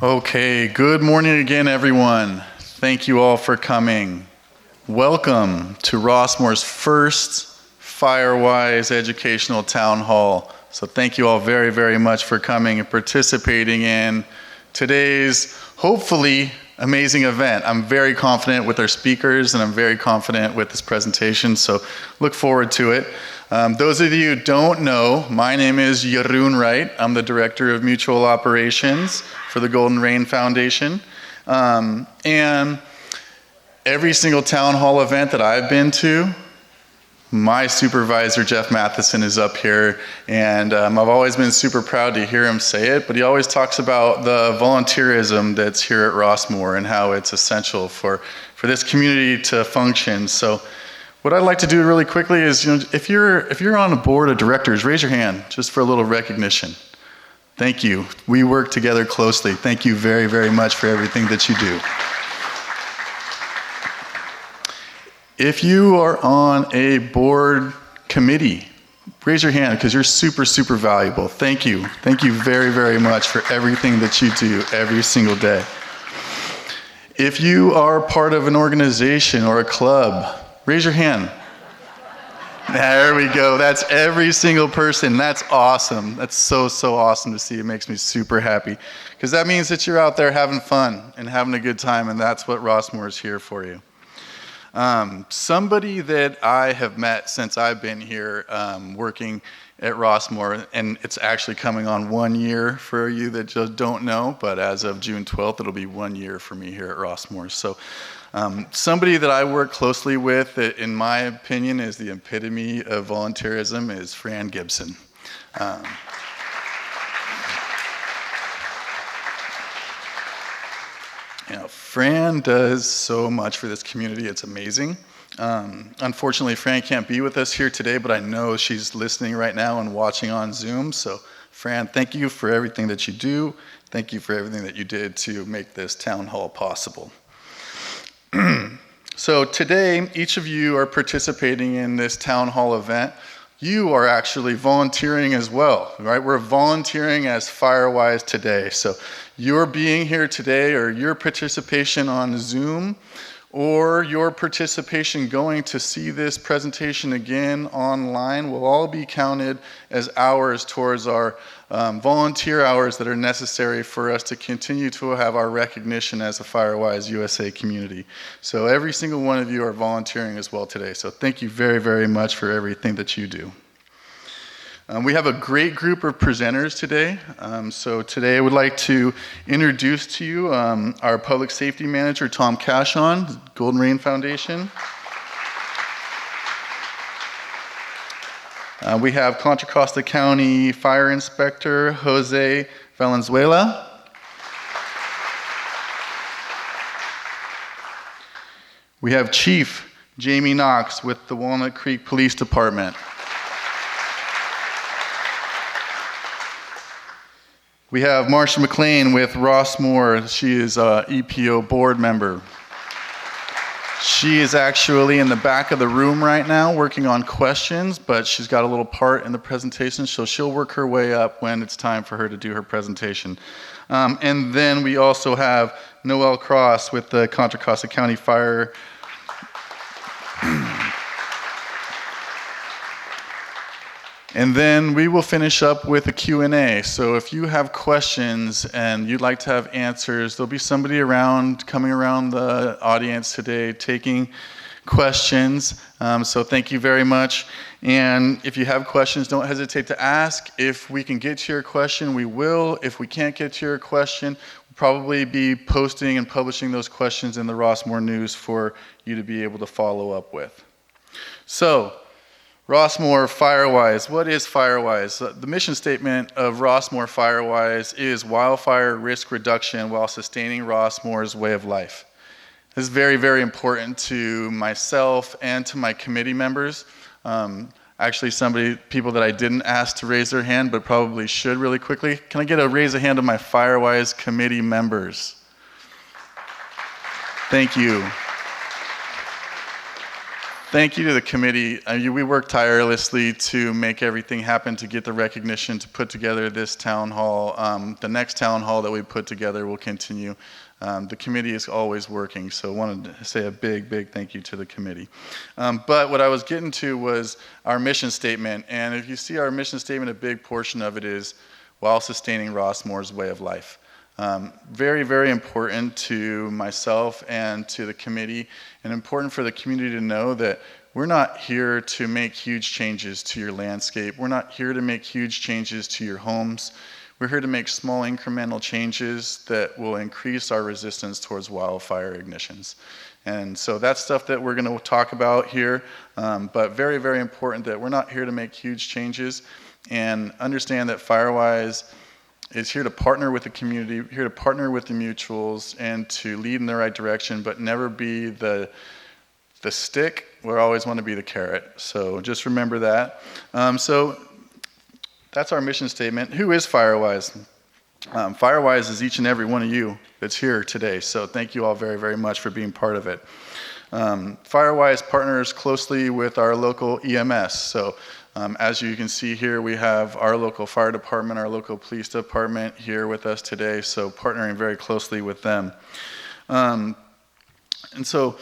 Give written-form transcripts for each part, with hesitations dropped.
Okay, good morning again, everyone. Thank you all for coming. Welcome to Rossmoor's first Firewise Educational Town Hall. So thank you all very, very much for coming and participating in today's, hopefully, amazing event. I'm very confident with our speakers and I'm very confident with this presentation, so look forward to it. Those of you who don't know, my name is Jeroen Wright. I'm the Director of Mutual Operations for the Golden Rain Foundation. And every single town hall event that I've been to, my supervisor, Jeff Matheson, is up here, and I've always been super proud to hear him say it, but he always talks about the volunteerism that's here at Rossmoor and how it's essential for this community to function. So what I'd like to do really quickly is, if you're on a board of directors, raise your hand just for a little recognition. Thank you. We work together closely. Thank you very, very much for everything that you do. If you are on a board committee, raise your hand because you're super, super valuable. Thank you. Thank you very, very much for everything that you do every single day. If you are part of an organization or a club, raise your hand. There we go. That's every single person. That's awesome. That's so, so awesome to see. It makes me super happy because that means that you're out there having fun and having a good time, and that's what Rossmoor is here for you. Somebody that I have met since I've been here working at Rossmoor, and it's actually coming on 1 year for you that just don't know, but as of June 12th, it'll be 1 year for me here at Rossmoor. So somebody that I work closely with, that in my opinion is the epitome of volunteerism, is Fran Gibson. Fran does so much for this community. It's amazing. Unfortunately, Fran can't be with us here today, but I know she's listening right now and watching on Zoom. So, Fran, thank you for everything that you do. Thank you for everything that you did to make this town hall possible. So today, each of you are participating in this town hall event. You are actually volunteering as well, right? We're volunteering as Firewise today. So your being here today, or your participation on Zoom, or your participation going to see this presentation again online will all be counted as hours towards our volunteer hours that are necessary for us to continue to have our recognition as a Firewise USA community. So every single one of you are volunteering as well today. So thank you very, very much for everything that you do. We have a great group of presenters today. So today I would like to introduce to you our Public Safety Manager, Tom Cashon, Golden Rain Foundation. We have Contra Costa County Fire Inspector, Jose Valenzuela. We have Chief Jamie Knox with the Walnut Creek Police Department. We have Marsha McLean with Rossmoor. She is an EPO board member. She is actually in the back of the room right now working on questions, but she's got a little part in the presentation, so she'll work her way up when it's time for her to do her presentation. And then we also have Noel Cross with the Contra Costa County Fire. And then we will finish up with a Q&A. So if you have questions and you'd like to have answers, there'll be somebody coming around the audience today taking questions. So thank you very much. And if you have questions, don't hesitate to ask. If we can get to your question, we will. If we can't get to your question, we'll probably be posting and publishing those questions in the Rossmoor News for you to be able to follow up with. So, Rossmoor Firewise. What is Firewise? The mission statement of Rossmoor Firewise is wildfire risk reduction while sustaining Rossmoor's way of life. This is very, very important to myself and to my committee members. Actually, people that I didn't ask to raise their hand, but probably should really quickly. Can I get a raise of hand of my Firewise committee members? Thank you. Thank you to the committee. We worked tirelessly to make everything happen, to get the recognition, to put together this town hall. The next town hall that we put together will continue. The committee is always working, so I wanted to say a big, big thank you to the committee. But what I was getting to was our mission statement, and if you see our mission statement, a big portion of it is while sustaining Rossmoor's way of life. Very, very important to myself and to the committee, and important for the community to know that we're not here to make huge changes to your landscape. We're not here to make huge changes to your homes. We're here to make small incremental changes that will increase our resistance towards wildfire ignitions. And so that's stuff that we're going to talk about here, but very, very important that we're not here to make huge changes, and understand that Firewise is here to partner with the community, here to partner with the mutuals, and to lead in the right direction, but never be the stick. We always want to be the carrot. So just remember that. So that's our mission statement. Who is Firewise? Firewise is each and every one of you that's here today. So thank you all very, very much for being part of it. Firewise partners closely with our local EMS. So as you can see here, we have our local fire department, our local police department here with us today, so partnering very closely with them. And so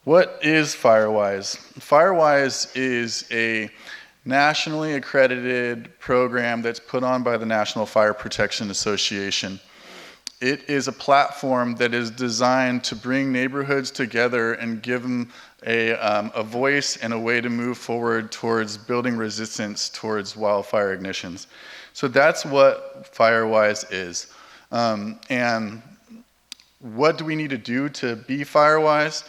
what is Firewise? Firewise is a nationally accredited program that's put on by the National Fire Protection Association. It is a platform that is designed to bring neighborhoods together and give them a voice and a way to move forward towards building resistance towards wildfire ignitions. So that's what Firewise is. And what do we need to do to be Firewise?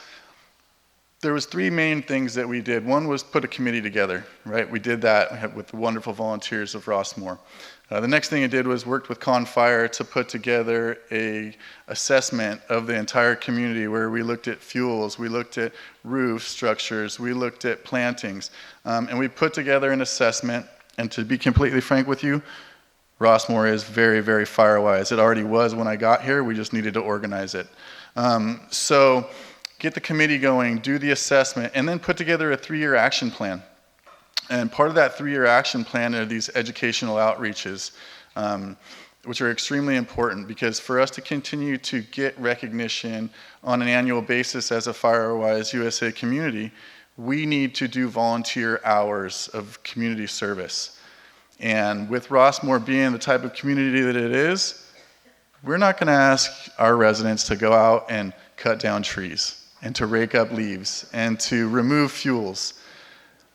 There was three main things that we did. One was put a committee together, right? We did that with the wonderful volunteers of Rossmoor. The next thing I did was worked with Fire to put together a assessment of the entire community where we looked at fuels, we looked at roof structures, we looked at plantings, and we put together an assessment. And to be completely frank with you, Rossmoor is very, very Firewise. It already was when I got here. We just needed to organize it. So get the committee going, do the assessment, and then put together a 3-year action plan. And part of that 3-year action plan are these educational outreaches, which are extremely important, because for us to continue to get recognition on an annual basis as a Firewise USA community, we need to do volunteer hours of community service. And with Rossmoor being the type of community that it is, we're not going to ask our residents to go out and cut down trees and to rake up leaves and to remove fuels.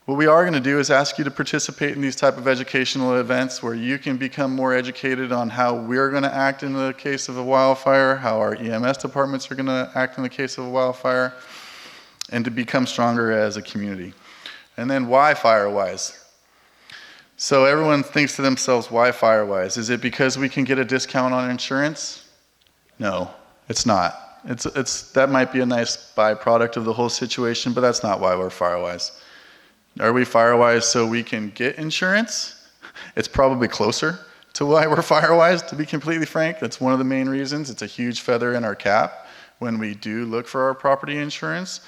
What we are going to do is ask you to participate in these type of educational events where you can become more educated on how we're going to act in the case of a wildfire, how our EMS departments are going to act in the case of a wildfire, and to become stronger as a community. And then why Firewise? So everyone thinks to themselves, why Firewise? Is it because we can get a discount on insurance? No, it's not. That might be a nice byproduct of the whole situation, but that's not why we're Firewise. Are we Firewise so we can get insurance? It's probably closer to why we're Firewise, to be completely frank. That's one of the main reasons. It's a huge feather in our cap when we do look for our property insurance.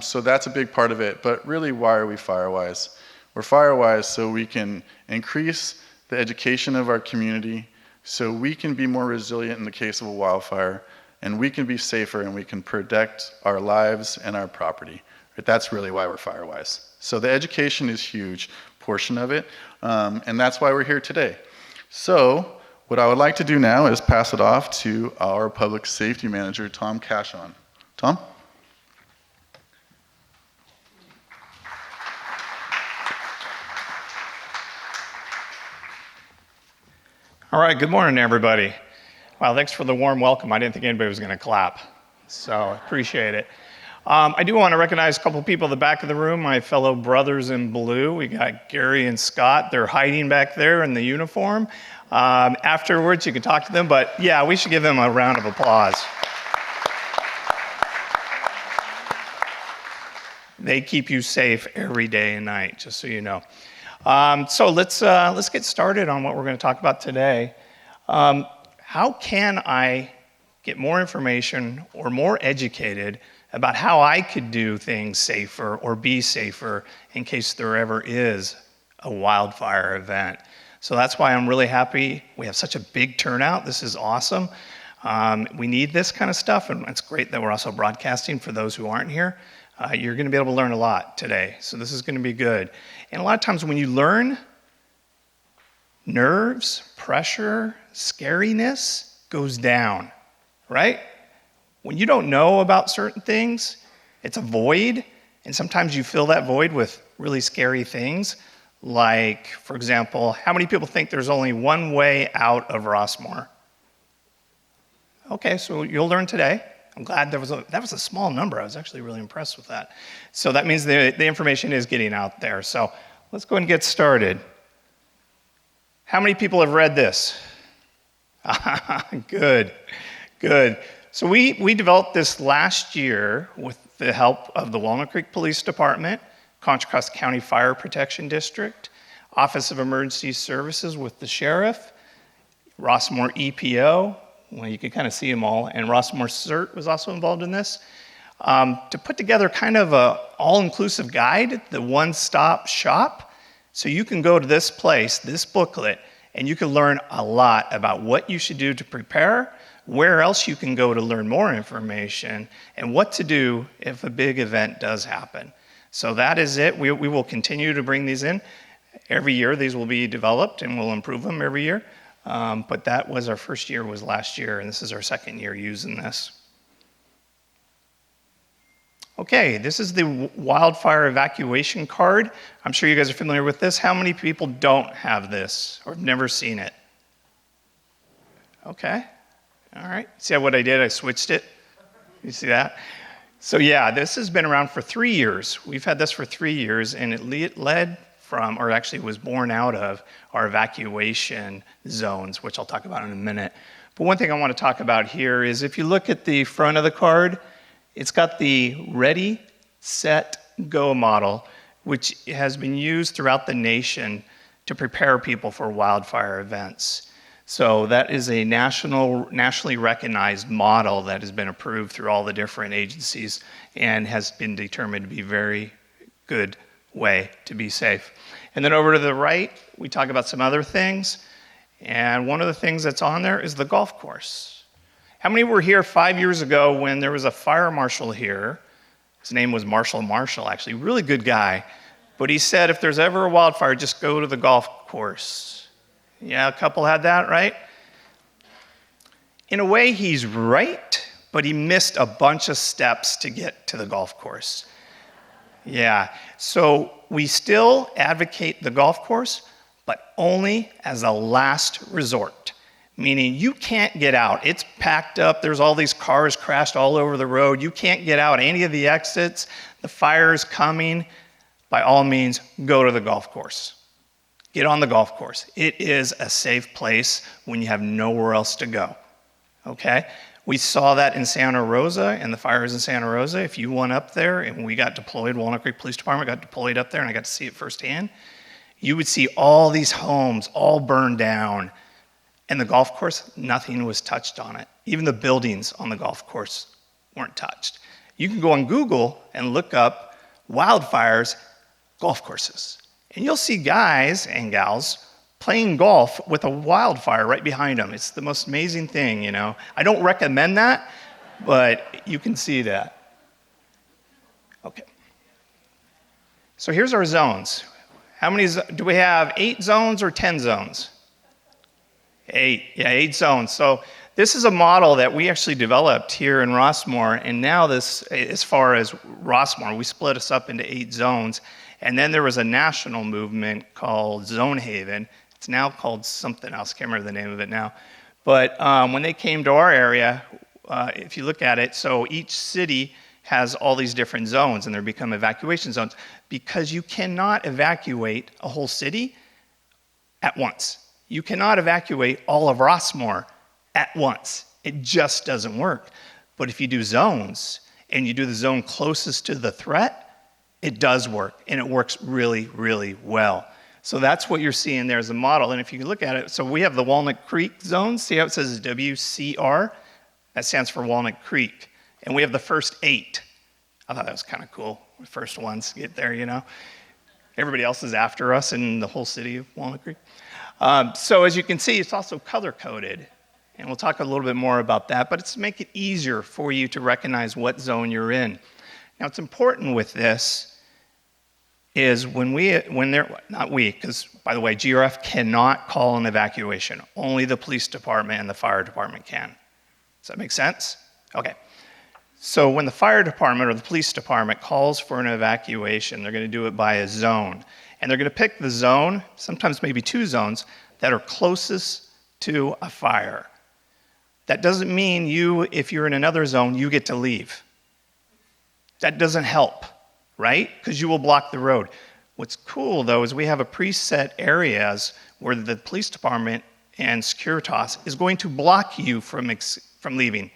So that's a big part of it. But really, why are we Firewise? We're Firewise so we can increase the education of our community, so we can be more resilient in the case of a wildfire, and we can be safer and we can protect our lives and our property. That's really why we're Firewise. So the education is a huge portion of it, and that's why we're here today. So what I would like to do now is pass it off to our public safety manager, Tom Cashon. Tom? All right, good morning, everybody. Wow, thanks for the warm welcome. I didn't think anybody was going to clap, so I appreciate it. I do want to recognize a couple people at the back of the room, my fellow brothers in blue. We got Gary and Scott. They're hiding back there in the uniform. Afterwards, you can talk to them, but yeah, we should give them a round of applause. They keep you safe every day and night, just so you know. So let's get started on what we're going to talk about today. How can I get more information or more educated about how I could do things safer or be safer in case there ever is a wildfire event. So that's why I'm really happy we have such a big turnout. This is awesome. We need this kind of stuff, and it's great that we're also broadcasting for those who aren't here. You're going to be able to learn a lot today, so this is going to be good. And a lot of times when you learn, nerves, pressure, scariness goes down, right? When you don't know about certain things, it's a void, and sometimes you fill that void with really scary things. Like, for example, how many people think there's only one way out of Rossmoor? Okay, so you'll learn today. I'm glad that was a small number. I was actually really impressed with that. So that means the information is getting out there. So let's go and get started. How many people have read this? Good, good. So we developed this last year with the help of the Walnut Creek Police Department, Contra Costa County Fire Protection District, Office of Emergency Services with the Sheriff, Rossmoor EPO, well, you can kind of see them all, and Rossmoor CERT was also involved in this, to put together kind of a all-inclusive guide, the one-stop shop. So you can go to this place, this booklet, and you can learn a lot about what you should do to prepare, where else you can go to learn more information, and what to do if a big event does happen. So that is it. We will continue to bring these in. Every year these will be developed and we'll improve them every year. But that was our first year, was last year, and this is our second year using this. Okay, this is the wildfire evacuation card. I'm sure you guys are familiar with this. How many people don't have this or have never seen it? Okay, all right. See what I did? I switched it. You see that? So yeah, this has been around for 3 years. We've had this for 3 years, and it led from, or actually was born out of, our evacuation zones, which I'll talk about in a minute. But one thing I want to talk about here is if you look at the front of the card, it's got the Ready, Set, Go model, which has been used throughout the nation to prepare people for wildfire events. So that is a nationally recognized model that has been approved through all the different agencies and has been determined to be a very good way to be safe. And then over to the right, we talk about some other things. And one of the things that's on there is the golf course. How many were here 5 years ago when there was a fire marshal here? His name was Marshall, actually, really good guy. But he said if there's ever a wildfire, just go to the golf course. Yeah, a couple had that, right? In a way, he's right, but he missed a bunch of steps to get to the golf course. Yeah, so we still advocate the golf course, but only as a last resort, meaning you can't get out. It's packed up. There's all these cars crashed all over the road. You can't get out any of the exits. The fire is coming. By all means, go to the golf course. Get on the golf course. It is a safe place when you have nowhere else to go, okay? We saw that in Santa Rosa, and the fires in Santa Rosa. If you went up there, and we got deployed, Walnut Creek Police Department got deployed up there, and I got to see it firsthand, you would see all these homes all burned down, and the golf course, nothing was touched on it. Even the buildings on the golf course weren't touched. You can go on Google and look up wildfires, golf courses. And you'll see guys and gals playing golf with a wildfire right behind them. It's the most amazing thing, you know. I don't recommend that, but you can see that. Okay. So here's our zones. How many do we have? 8 zones or 10 zones? 8. Yeah, 8 zones. So this is a model that we actually developed here in Rossmoor, and now this, as far as Rossmoor, we split us up into 8 zones. And then there was a national movement called Zone Haven. It's now called something else. I can't remember the name of it now. But when they came to our area, if you look at it, so each city has all these different zones, and they become evacuation zones because you cannot evacuate a whole city at once. You cannot evacuate all of Rossmoor at once. It just doesn't work. But if you do zones, and you do the zone closest to the threat, it does work, and it works really, really well. So that's what you're seeing there as a model. And if you look at it, so we have the Walnut Creek zone. See how it says WCR? That stands for Walnut Creek. And we have the first 8. I thought that was kind of cool. We're the first ones to get there, Everybody else is after us in the whole city of Walnut Creek. So as you can see, it's also color-coded. And we'll talk a little bit more about that, but it's to make it easier for you to recognize what zone you're in. Now, what's important with this is because, by the way, GRF cannot call an evacuation. Only the police department and the fire department can. Does that make sense? Okay. So when the fire department or the police department calls for an evacuation, they're going to do it by a zone. And they're going to pick the zone, sometimes maybe two zones, that are closest to a fire. That doesn't mean if you're in another zone, you get to leave. That doesn't help, right? Because you will block the road. What's cool, though, is we have a preset areas where the police department and Securitas is going to block you from leaving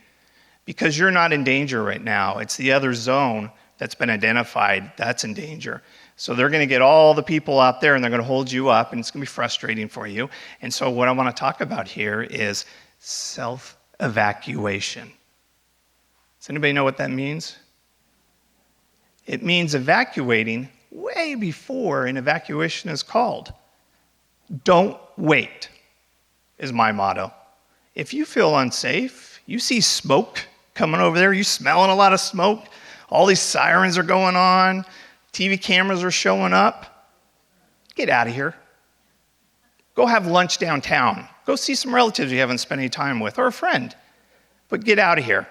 because you're not in danger right now. It's the other zone that's been identified that's in danger. So they're going to get all the people out there, and they're going to hold you up, and it's going to be frustrating for you. And so what I want to talk about here is self-evacuation. Does anybody know what that means? It means evacuating way before an evacuation is called. Don't wait, is my motto. If you feel unsafe, you see smoke coming over there, you smelling a lot of smoke, all these sirens are going on, TV cameras are showing up, get out of here. Go have lunch downtown. Go see some relatives you haven't spent any time with, or a friend. But get out of here.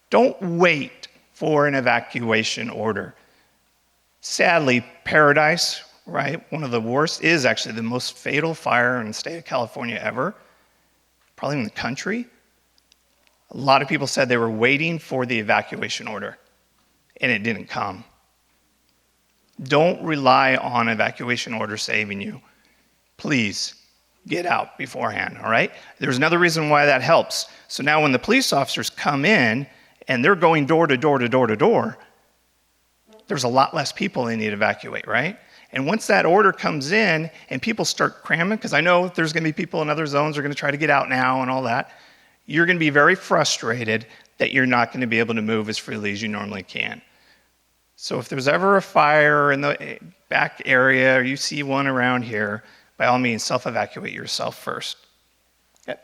Don't wait for an evacuation order. Sadly, Paradise, right, one of the worst, is actually the most fatal fire in the state of California ever, probably in the country. A lot of people said they were waiting for the evacuation order, and it didn't come. Don't rely on evacuation order saving you. Please get out beforehand, all right? There's another reason why that helps. So now when the police officers come in and they're going door to door to door to door, there's a lot less people they need to evacuate, right? And once that order comes in and people start cramming, because I know there's going to be people in other zones who are going to try to get out now and all that, you're going to be very frustrated that you're not going to be able to move as freely as you normally can. So if there's ever a fire in the back area or you see one around here, by all means, self-evacuate yourself first. Okay.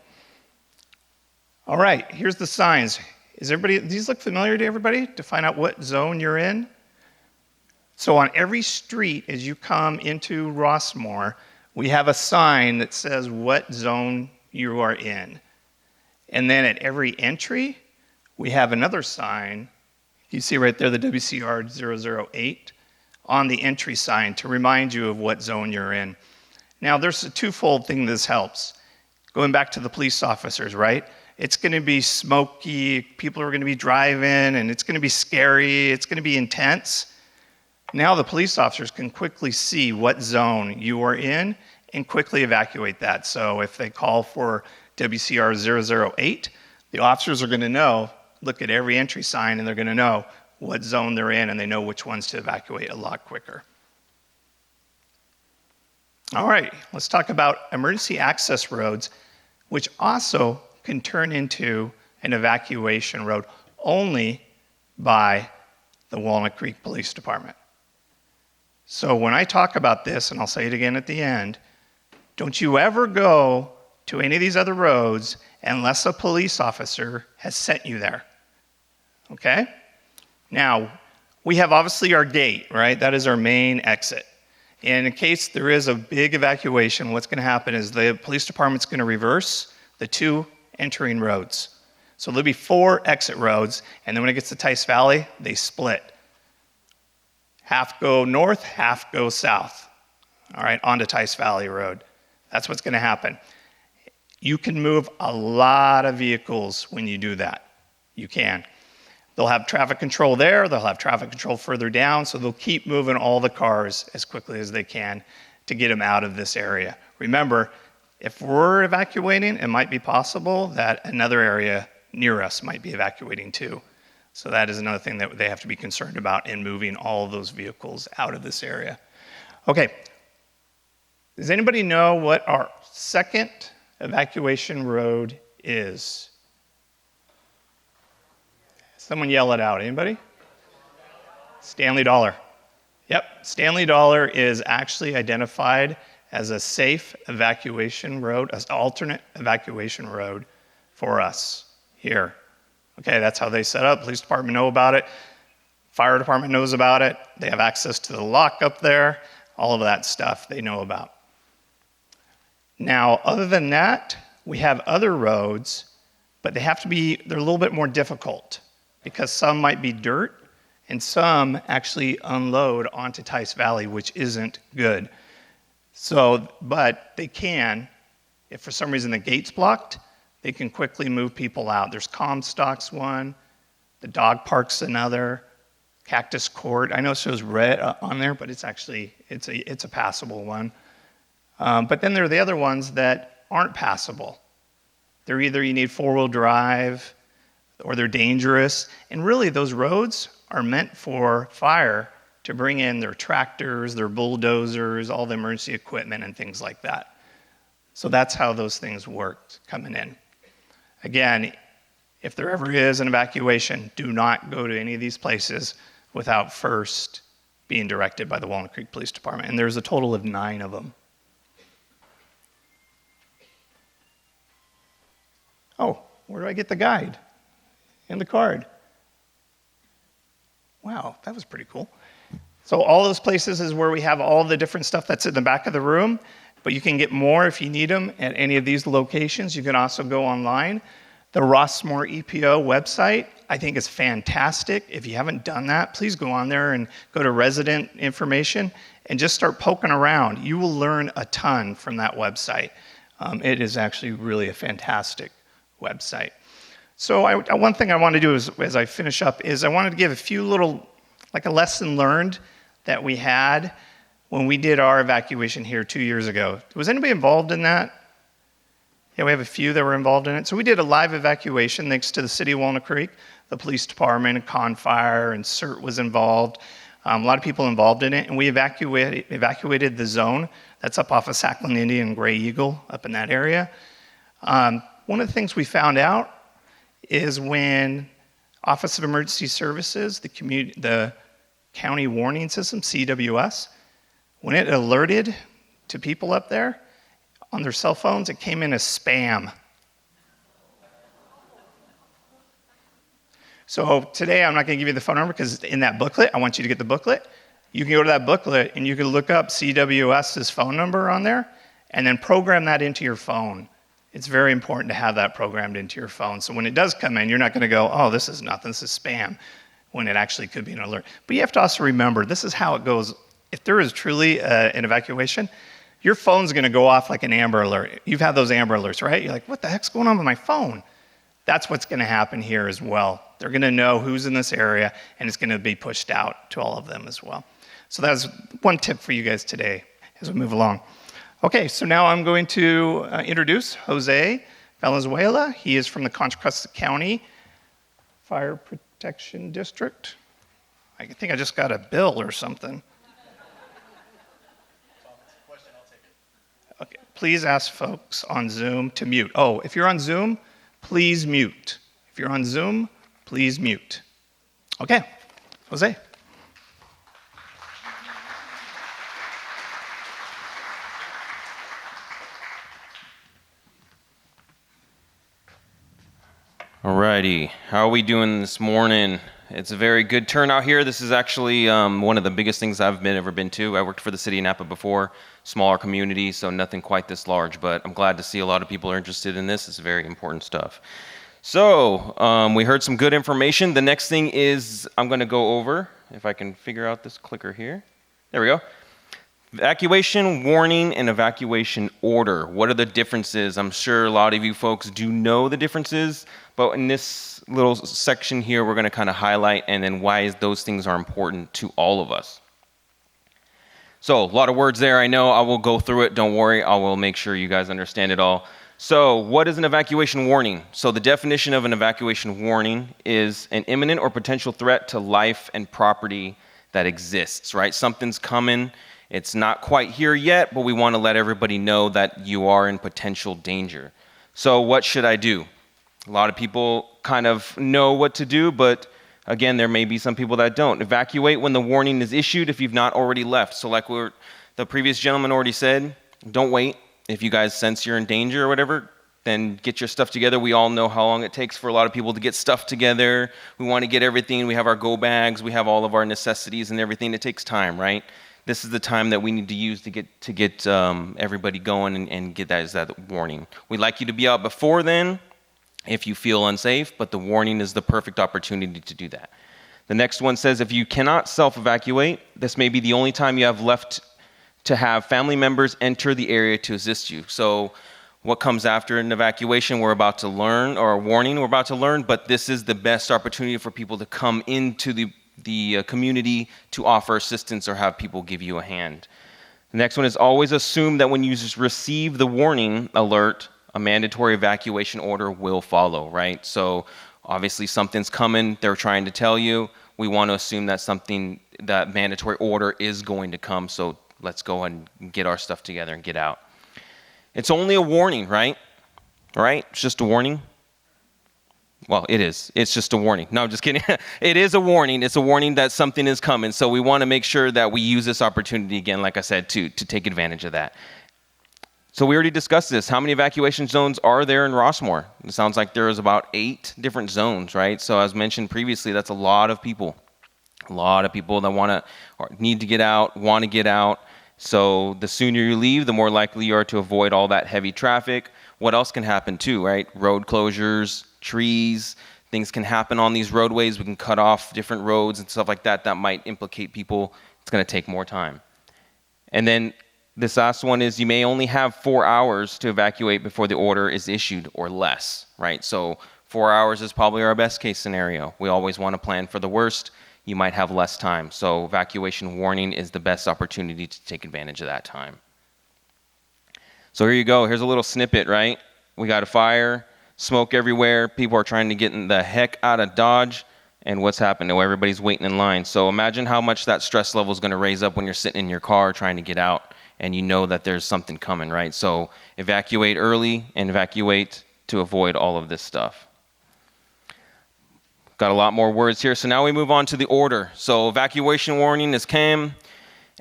All right, here's the signs. These look familiar to everybody to find out what zone you're in? So on every street as you come into Rossmoor, we have a sign that says what zone you are in. And then at every entry, we have another sign. You see right there the WCR 008 on the entry sign to remind you of what zone you're in. Now, there's a twofold thing this helps. Going back to the police officers, right? It's going to be smoky, people are going to be driving, and it's going to be scary, it's going to be intense. Now the police officers can quickly see what zone you are in and quickly evacuate that. So if they call for WCR 008, the officers are going to know, look at every entry sign, and they're going to know what zone they're in, and they know which ones to evacuate a lot quicker. All right, let's talk about emergency access roads, which also can turn into an evacuation road only by the Walnut Creek Police Department. So when I talk about this, and I'll say it again at the end, don't you ever go to any of these other roads unless a police officer has sent you there, okay? Now, we have obviously our gate, right? That is our main exit. And in case there is a big evacuation, what's going to happen is the police department's going to reverse the two entering roads. So there'll be 4 exit roads, and then when it gets to Tice Valley, they split. Half go north, half go south, all right, onto Tice Valley Road. That's what's going to happen. You can move a lot of vehicles when you do that. You can. They'll have traffic control there, they'll have traffic control further down, so they'll keep moving all the cars as quickly as they can to get them out of this area. Remember, if we're evacuating, it might be possible that another area near us might be evacuating too. So that is another thing that they have to be concerned about in moving all of those vehicles out of this area. Okay, does anybody know what our second evacuation road is? Someone yell it out, anybody? Stanley Dollar. Yep, Stanley Dollar is actually identified as a safe evacuation road, an alternate evacuation road for us here. Okay, that's how they set up. Police department know about it. Fire department knows about it. They have access to the lock up there. All of that stuff they know about. Now, other than that, we have other roads, but they're a little bit more difficult because some might be dirt and some actually unload onto Tice Valley, which isn't good. So, but they can, if for some reason the gate's blocked, they can quickly move people out. There's Comstock's one, the dog park's another, Cactus Court. I know it shows red on there, but it's a passable one. But then there are the other ones that aren't passable. They're either you need four-wheel drive or they're dangerous. And really those roads are meant for fire to bring in their tractors, their bulldozers, all the emergency equipment and things like that. So that's how those things work coming in. Again, if there ever is an evacuation, do not go to any of these places without first being directed by the Walnut Creek Police Department. And there's a total of 9 of them. Oh, where do I get the guide and the card? Wow, that was pretty cool. So all those places is where we have all the different stuff that's in the back of the room, but you can get more if you need them at any of these locations. You can also go online. The Rossmoor EPO website, I think, is fantastic. If you haven't done that, please go on there and go to resident information and just start poking around. You will learn a ton from that website. It is actually really a fantastic website. So one thing I want to do as I finish up is I wanted to give a few little, like a lesson learned that we had when we did our evacuation here 2 years ago. Was anybody involved in that? Yeah, we have a few that were involved in it. So we did a live evacuation thanks to the city of Walnut Creek, the police department, and Confire, and CERT was involved. A lot of people involved in it, and we evacuated the zone that's up off of Sackland Indian and Gray Eagle, up in that area. One of the things we found out is when Office of Emergency Services, the county warning system, CWS, when it alerted to people up there on their cell phones, it came in as spam. So today I'm not going to give you the phone number because in that booklet, I want you to get the booklet. You can go to that booklet and you can look up CWS's phone number on there and then program that into your phone. It's very important to have that programmed into your phone. So when it does come in, you're not going to go, oh, this is nothing, this is spam, when it actually could be an alert. But you have to also remember, this is how it goes. If there is truly an evacuation, your phone's going to go off like an Amber Alert. You've had those Amber Alerts, right? You're like, what the heck's going on with my phone? That's what's going to happen here as well. They're going to know who's in this area, and it's going to be pushed out to all of them as well. So that's one tip for you guys today as we move along. Okay, so now I'm going to introduce Jose Valenzuela. He is from the Contra Costa County Fire Protection District. I think I just got a bill or something. Okay, please ask folks on Zoom to mute. Oh, if you're on Zoom, please mute. If you're on Zoom, please mute. Okay, Jose. Alrighty, how are we doing this morning? It's a very good turnout here. This is actually one of the biggest things I've ever been to. I worked for the city of Napa before, smaller community, so nothing quite this large, but I'm glad to see a lot of people are interested in this. It's very important stuff. So we heard some good information. The next thing is I'm going to go over, if I can figure out this clicker here. There we go. Evacuation warning and evacuation order. What are the differences? I'm sure a lot of you folks do know the differences, but in this little section here, we're going to kind of highlight and then why those things are important to all of us. So a lot of words there. I know I will go through it. Don't worry. I will make sure you guys understand it all. So what is an evacuation warning? So the definition of an evacuation warning is an imminent or potential threat to life and property that exists, right? Something's coming. It's not quite here yet, but we want to let everybody know that you are in potential danger. So what should I do? A lot of people kind of know what to do, but Again, there may be some people that don't. Evacuate when the warning is issued if you've not already left. So like the previous gentleman already said, don't wait. If you guys sense you're in danger or whatever, then get your stuff together. We all know how long it takes for a lot of people to get stuff together. We want to get everything. We have our go bags. We have all of our necessities and everything. It takes time, right? This is the time that we need to use to get everybody going and get that warning. We'd like you to be out before then if you feel unsafe, but the warning is the perfect opportunity to do that. The next one says, if you cannot self-evacuate, this may be the only time you have left to have family members enter the area to assist you. So what comes after an evacuation, we're about to learn, or a warning we're about to learn, but this is the best opportunity for people to come into the community to offer assistance or have people give you a hand. The next one is always assume that when you receive the warning alert, a mandatory evacuation order will follow, right? So obviously something's coming, they're trying to tell you, we want to assume that mandatory order is going to come, so let's go ahead and get our stuff together and get out. It's only a warning, right? All right? It's just a warning. Well, it is. It's just a warning. No, I'm just kidding. It is a warning. It's a warning that something is coming. So we want to make sure that we use this opportunity again, like I said, to take advantage of that. So we already discussed this. How many evacuation zones are there in Rossmoor? It sounds like there is about 8 different zones, right? So as mentioned previously, that's a lot of people. A lot of people that want to or need to get out, want to get out. So the sooner you leave, the more likely you are to avoid all that heavy traffic. What else can happen too, right? Road closures, trees, things can happen on these roadways. We can cut off different roads and stuff like that that might implicate people. It's going to take more time. And then this last one is you may only have 4 hours to evacuate before the order is issued or less, right? So 4 hours is probably our best case scenario. We always want to plan for the worst. You might have less time. So evacuation warning is the best opportunity to take advantage of that time. So here you go. Here's a little snippet, right? We got a fire, smoke everywhere. People are trying to get the heck out of Dodge. And what's happened? Oh, everybody's waiting in line. So imagine how much that stress level is going to raise up when you're sitting in your car trying to get out and you know that there's something coming, right? So evacuate early and evacuate to avoid all of this stuff. Got a lot more words here. So now we move on to the order. So evacuation warning is came,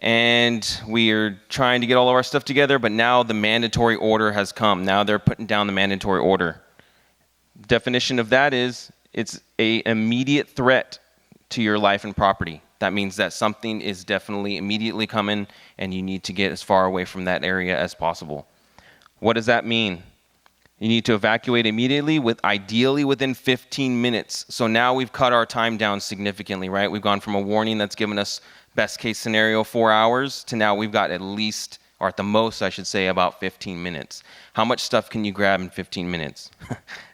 and we are trying to get all of our stuff together, but now the mandatory order has come. Now they're putting down the mandatory order. Definition of that is it's an immediate threat to your life and property. That means that something is definitely immediately coming, and you need to get as far away from that area as possible. What does that mean? You need to evacuate immediately, ideally within 15 minutes. So now we've cut our time down significantly, right? We've gone from a warning that's given us best case scenario 4 hours to now we've got at least, or at the most, I should say, about 15 minutes. How much stuff can you grab in 15 minutes?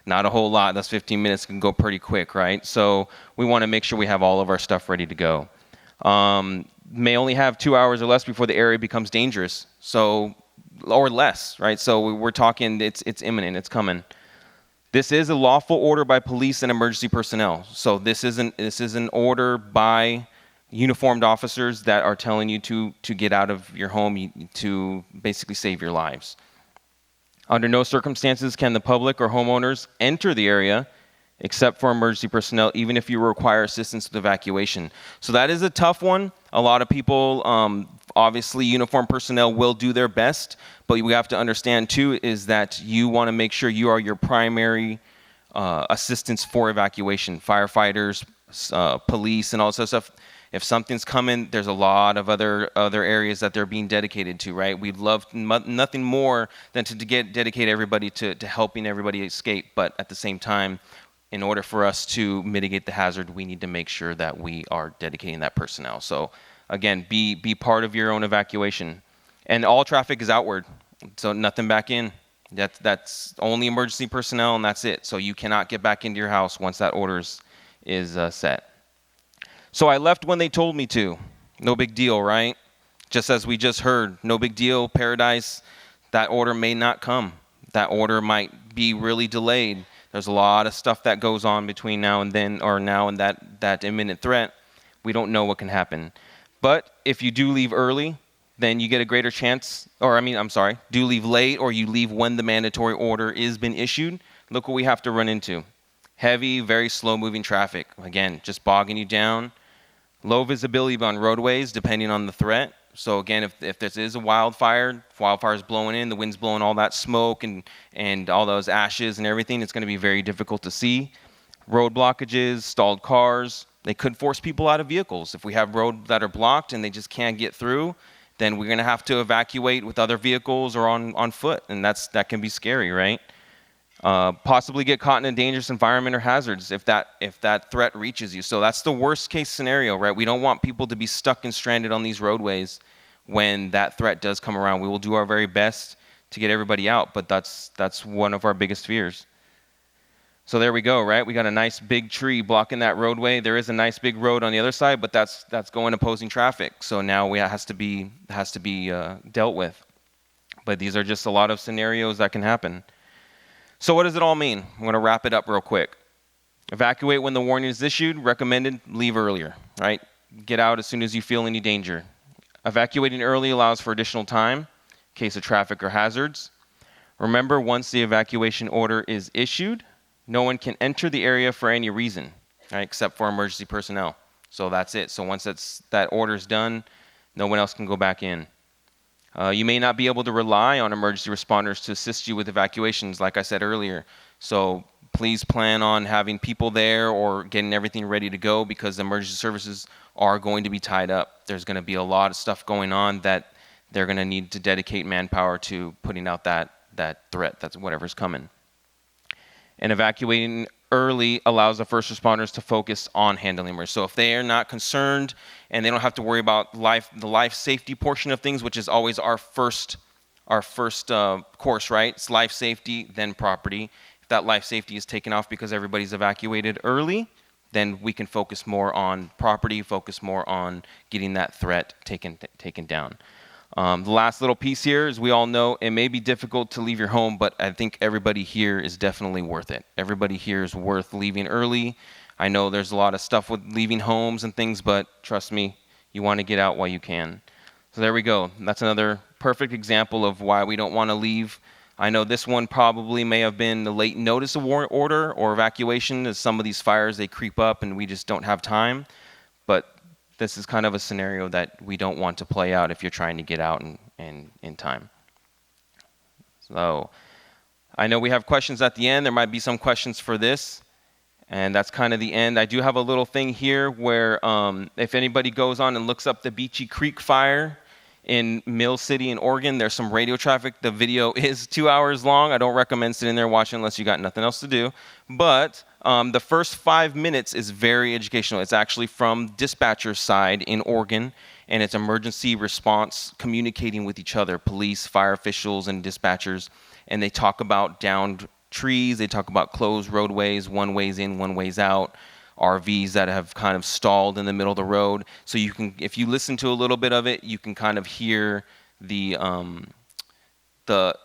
Not a whole lot. Those 15 minutes can go pretty quick, right? So we want to make sure we have all of our stuff ready to go. May only have 2 hours or less before the area becomes dangerous. So or less, right? So we're talking, it's imminent, it's coming. This is a lawful order by police and emergency personnel. So this is an order by uniformed officers that are telling you to get out of your home to basically save your lives. Under no circumstances can the public or homeowners enter the area except for emergency personnel, even if you require assistance with evacuation. So that is a tough one. A lot of people, obviously uniformed personnel will do their best, but we have to understand too is that you want to make sure you are your primary assistance for evacuation. Firefighters, police, and all this stuff. If something's coming, there's a lot of other areas that they're being dedicated to, right? We'd love nothing more than to dedicate everybody to helping everybody escape, but at the same time, in order for us to mitigate the hazard, we need to make sure that we are dedicating that personnel. So again, be part of your own evacuation. And all traffic is outward, so nothing back in. That's only emergency personnel, and that's it. So you cannot get back into your house once that order is set. So I left when they told me to. No big deal, right? Just as we just heard, no big deal, paradise. That order may not come. That order might be really delayed. There's a lot of stuff that goes on between now and then, or now and that imminent threat. We don't know what can happen. But if you do leave early, then you get a greater chance, do leave late or you leave when the mandatory order is been issued. Look what we have to run into. Heavy, very slow-moving traffic. Again, just bogging you down. Low visibility on roadways, depending on the threat. So again, if there is a wildfire's blowing in, the wind's blowing all that smoke and all those ashes and everything, it's going to be very difficult to see. Road blockages, stalled cars, they could force people out of vehicles. If we have roads that are blocked and they just can't get through, then we're going to have to evacuate with other vehicles or on foot, and that can be scary, right? Possibly get caught in a dangerous environment or hazards if that threat reaches you. So that's the worst case scenario, right? We don't want people to be stuck and stranded on these roadways when that threat does come around. We will do our very best to get everybody out, but that's one of our biggest fears. So there we go, right? We got a nice big tree blocking that roadway. There is a nice big road on the other side, but that's going opposing traffic. So now it has to be dealt with. But these are just a lot of scenarios that can happen. So what does it all mean? I'm going to wrap it up real quick. Evacuate when the warning is issued. Recommended, leave earlier, right? Get out as soon as you feel any danger. Evacuating early allows for additional time in case of traffic or hazards. Remember, once the evacuation order is issued, no one can enter the area for any reason, right, except for emergency personnel. So that's it. So once that order is done, no one else can go back in. You may not be able to rely on emergency responders to assist you with evacuations, like I said earlier. So please plan on having people there or getting everything ready to go because emergency services are going to be tied up. There's going to be a lot of stuff going on that they're going to need to dedicate manpower to putting out that threat, that's whatever's coming. And evacuating early allows the first responders to focus on handling emergency. So if they are not concerned and they don't have to worry about the life safety portion of things, which is always our first course, right? It's life safety, then property. If that life safety is taken off because everybody's evacuated early, then we can focus more on property, focus more on getting that threat taken down. The last little piece here is we all know it may be difficult to leave your home, but I think everybody here is definitely worth it. Everybody here is worth leaving early. I know there's a lot of stuff with leaving homes and things, but trust me, you want to get out while you can. So there we go. That's another perfect example of why we don't want to leave. I know this one probably may have been the late notice of warrant order or evacuation, as some of these fires, they creep up and we just don't have time. But this is kind of a scenario that we don't want to play out if you're trying to get out in time. So I know we have questions at the end. There might be some questions for this, and that's kind of the end. I do have a little thing here where if anybody goes on and looks up the Beachy Creek fire in Mill City in Oregon, there's some radio traffic. The video is 2 hours long. I don't recommend sitting there watching unless you got nothing else to do. But the first 5 minutes is very educational. It's actually from dispatcher's side in Oregon, and it's emergency response communicating with each other, police, fire officials, and dispatchers. And they talk about downed trees. They talk about closed roadways, one ways in, one ways out, RVs that have kind of stalled in the middle of the road. So you can, if you listen to a little bit of it, you can kind of hear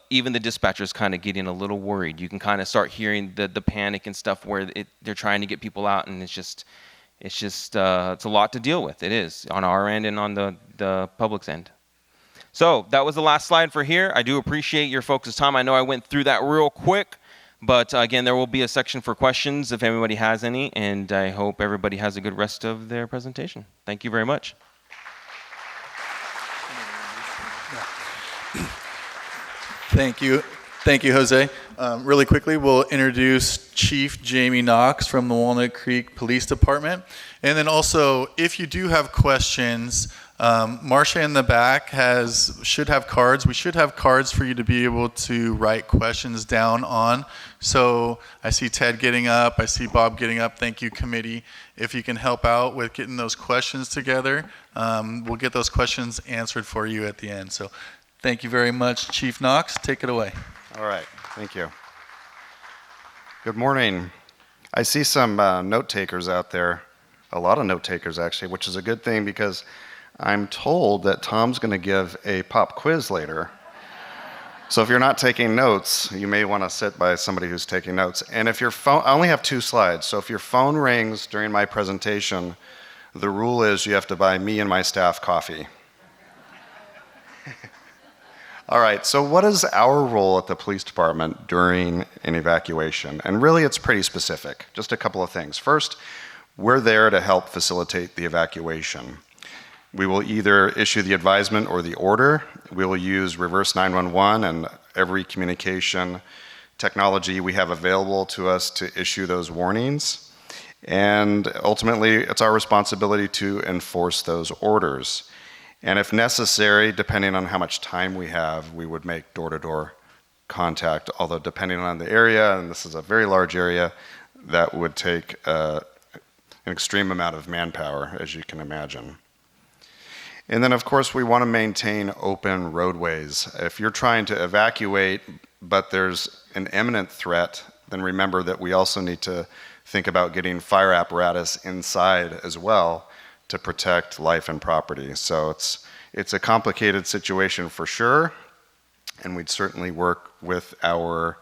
even the dispatchers kind of getting a little worried. You can kind of start hearing the panic and stuff where they're trying to get people out, and it's a lot to deal with. It is on our end and on the public's end. So that was the last slide for here. I do appreciate your folks' time. I know I went through that real quick, but again, there will be a section for questions if anybody has any, and I hope everybody has a good rest of their presentation. Thank you very much. Thank you, Jose. Really quickly, we'll introduce Chief Jamie Knox from the Walnut Creek Police Department. And then also, if you do have questions, Marcia in the back should have cards. We should have cards for you to be able to write questions down on. So I see Ted getting up. I see Bob getting up. Thank you, committee. If you can help out with getting those questions together, we'll get those questions answered for you at the end. So thank you very much, Chief Knox. Take it away. All right. Thank you. Good morning. I see some note takers out there, a lot of note takers actually, which is a good thing because I'm told that Tom's going to give a pop quiz later. So if you're not taking notes, you may want to sit by somebody who's taking notes. And if your phone, I only have 2 slides, so if your phone rings during my presentation, the rule is you have to buy me and my staff coffee. All right, so what is our role at the police department during an evacuation? And really, it's pretty specific. Just a couple of things. First, we're there to help facilitate the evacuation. We will either issue the advisement or the order. We will use reverse 911 and every communication technology we have available to us to issue those warnings. And ultimately, it's our responsibility to enforce those orders. And if necessary, depending on how much time we have, we would make door-to-door contact, although depending on the area, and this is a very large area, that would take an extreme amount of manpower, as you can imagine. And then, of course, we want to maintain open roadways. If you're trying to evacuate, but there's an imminent threat, then remember that we also need to think about getting fire apparatus inside as well to protect life and property. So it's a complicated situation for sure, and we'd certainly work with our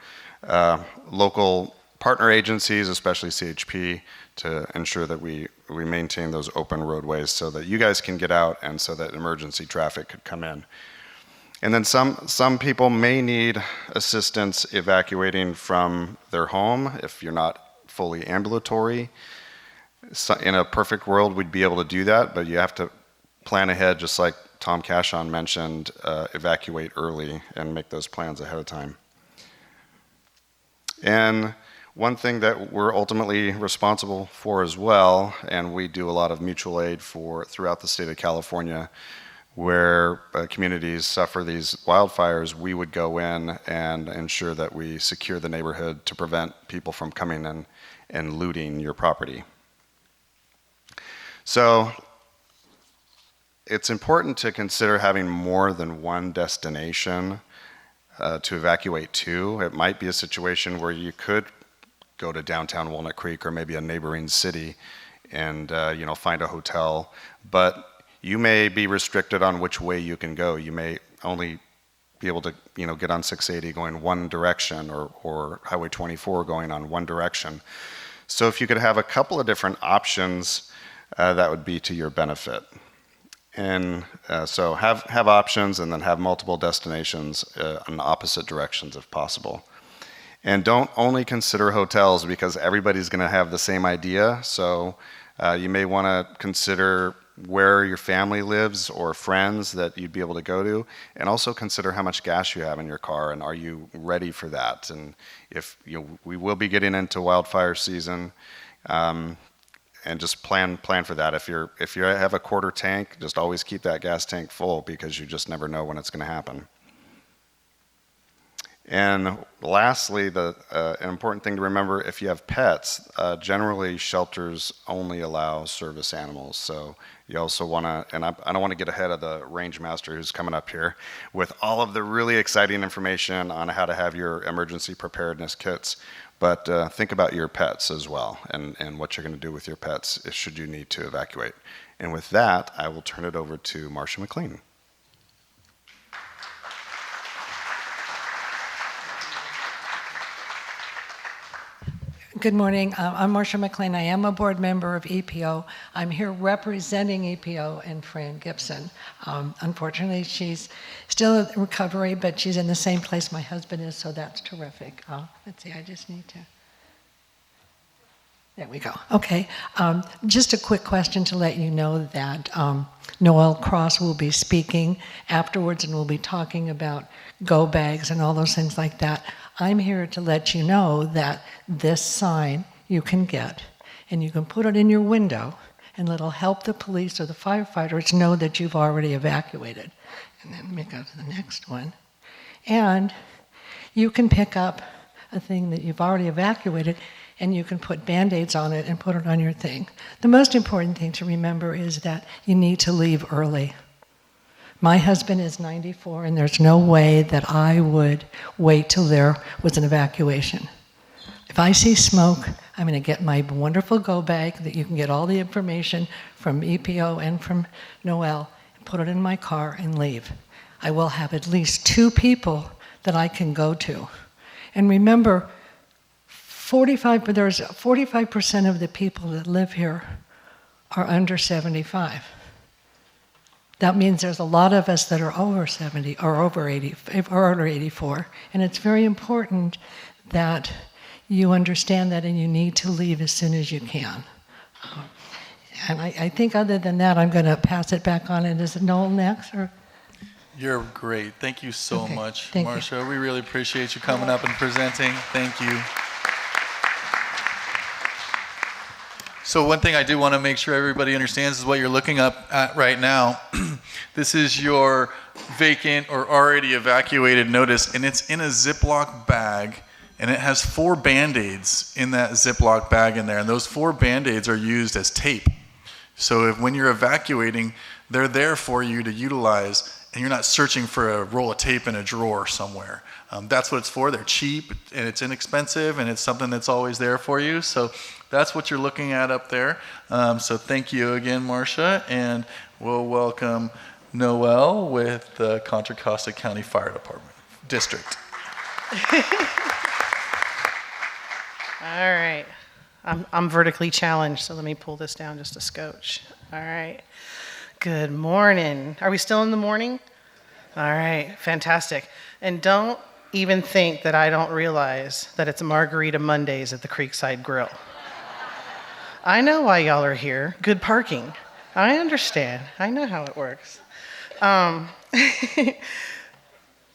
local partner agencies, especially CHP, to ensure that we maintain those open roadways so that you guys can get out and so that emergency traffic could come in. And then some people may need assistance evacuating from their home if you're not fully ambulatory. So in a perfect world, we'd be able to do that, but you have to plan ahead, just like Tom Cashon mentioned, evacuate early and make those plans ahead of time. And one thing that we're ultimately responsible for as well, and we do a lot of mutual aid for throughout the state of California, where communities suffer these wildfires, we would go in and ensure that we secure the neighborhood to prevent people from coming in and looting your property. So it's important to consider having more than one destination to evacuate to. It might be a situation where you could go to downtown Walnut Creek or maybe a neighboring city and find a hotel, but you may be restricted on which way you can go. You may only be able to get on 680 going one direction or Highway 24 going on one direction. So if you could have a couple of different options, that would be to your benefit. And so have options and then have multiple destinations in opposite directions if possible. And don't only consider hotels because everybody's going to have the same idea. So you may want to consider where your family lives or friends that you'd be able to go to, and also consider how much gas you have in your car and are you ready for that. And if we will be getting into wildfire season, and just plan for that. If you have a quarter tank, just always keep that gas tank full because you just never know when it's going to happen. And lastly, an important thing to remember, if you have pets, generally shelters only allow service animals. So you also want to, and I don't want to get ahead of the range master who's coming up here with all of the really exciting information on how to have your emergency preparedness kits, but think about your pets as well and what you're going to do with your pets should you need to evacuate. And with that, I will turn it over to Marcia McLean. Good morning. I'm Marcia McLean. I am a board member of EPO. I'm here representing EPO and Fran Gibson. Unfortunately, she's still in recovery, but she's in the same place my husband is, so that's terrific. Let's see, I just need to... There we go. Okay. Just a quick question to let you know that Noel Cross will be speaking afterwards and we'll be talking about go bags and all those things like that. I'm here to let you know that this sign you can get and you can put it in your window and it'll help the police or the firefighters know that you've already evacuated. And then let me go to the next one. And you can pick up a thing that you've already evacuated and you can put Band-Aids on it and put it on your thing. The most important thing to remember is that you need to leave early. My husband is 94, and there's no way that I would wait till there was an evacuation. If I see smoke, I'm going to get my wonderful go bag that you can get all the information from EPO and from Noel, and put it in my car and leave. I will have at least 2 people that I can go to. And remember, 45% of the people that live here are under 75. that means there's a lot of us that are over 70 or over 80 or over 84, and it's very important that you understand that and you need to leave as soon as you can. And I think other than that, I'm going to pass it back on. And is it Noel next? Or? You're great. Thank you so much, Thank you. Marcia. We really appreciate you coming up and presenting. Thank you. So one thing I do want to make sure everybody understands is what you're looking up at right now. This is your vacant or already evacuated notice, and it's in a Ziploc bag, and it has 4 Band-Aids in that Ziploc bag in there, and those 4 Band-Aids are used as tape. So when you're evacuating, they're there for you to utilize, and you're not searching for a roll of tape in a drawer somewhere. That's what it's for. They're cheap, and it's inexpensive, and it's something that's always there for you. So that's what you're looking at up there. So thank you again, Marcia, and we'll welcome Noel with the Contra Costa County Fire Department District. All right. I'm vertically challenged, so let me pull this down just a scotch. All right. Good morning. Are we still in the morning? All right. Fantastic. And don't even think that I don't realize that it's Margarita Mondays at the Creekside Grill. I know why y'all are here. Good parking. I understand. I know how it works.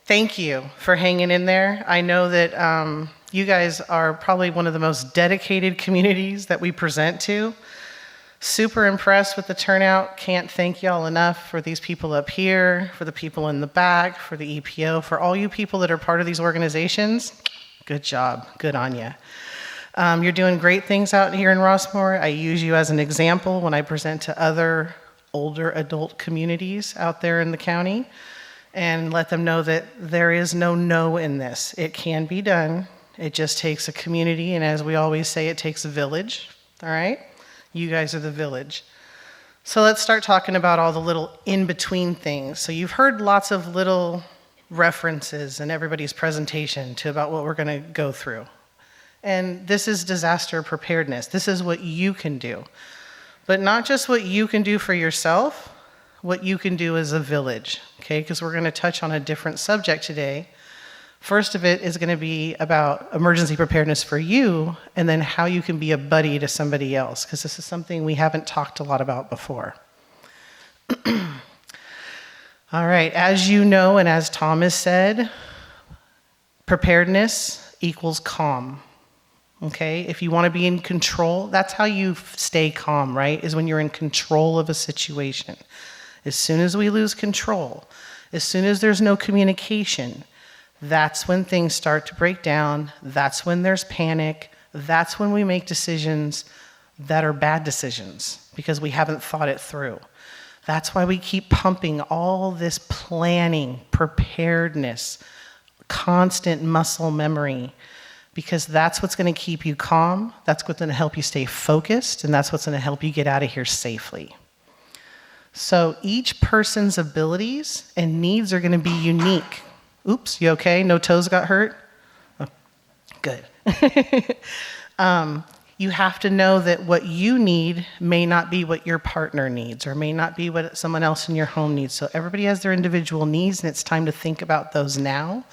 Thank you for hanging in there. I know that you guys are probably one of the most dedicated communities that we present to. Super impressed with the turnout. Can't thank y'all enough for these people up here, for the people in the back, for the EPO, for all you people that are part of these organizations. Good job. Good on you. You're doing great things out here in Rossmoor. I use you as an example when I present to other older adult communities out there in the county and let them know that there is no in this. It can be done. It just takes a community, and as we always say, it takes a village, all right? You guys are the village. So let's start talking about all the little in-between things. So you've heard lots of little references in everybody's presentation to about what we're going to go through. And this is disaster preparedness. This is what you can do. But not just what you can do for yourself, what you can do as a village, okay? Because we're going to touch on a different subject today. First of it is going to be about emergency preparedness for you, and then how you can be a buddy to somebody else, because this is something we haven't talked a lot about before. All right, as you know, and as Thomas said, preparedness equals calm. Okay, if you want to be in control, that's how you stay calm, right? Is when you're in control of a situation. As soon as we lose control, as soon as there's no communication, that's when things start to break down. That's when there's panic. That's when we make decisions that are bad decisions because we haven't thought it through. That's why we keep pumping all this planning, preparedness, constant muscle memory, because that's what's going to keep you calm, that's what's going to help you stay focused, and that's what's going to help you get out of here safely. So each person's abilities and needs are going to be unique. Oops, you okay? No toes got hurt? Oh, good. You have to know that what you need may not be what your partner needs or may not be what someone else in your home needs. So everybody has their individual needs, and it's time to think about those now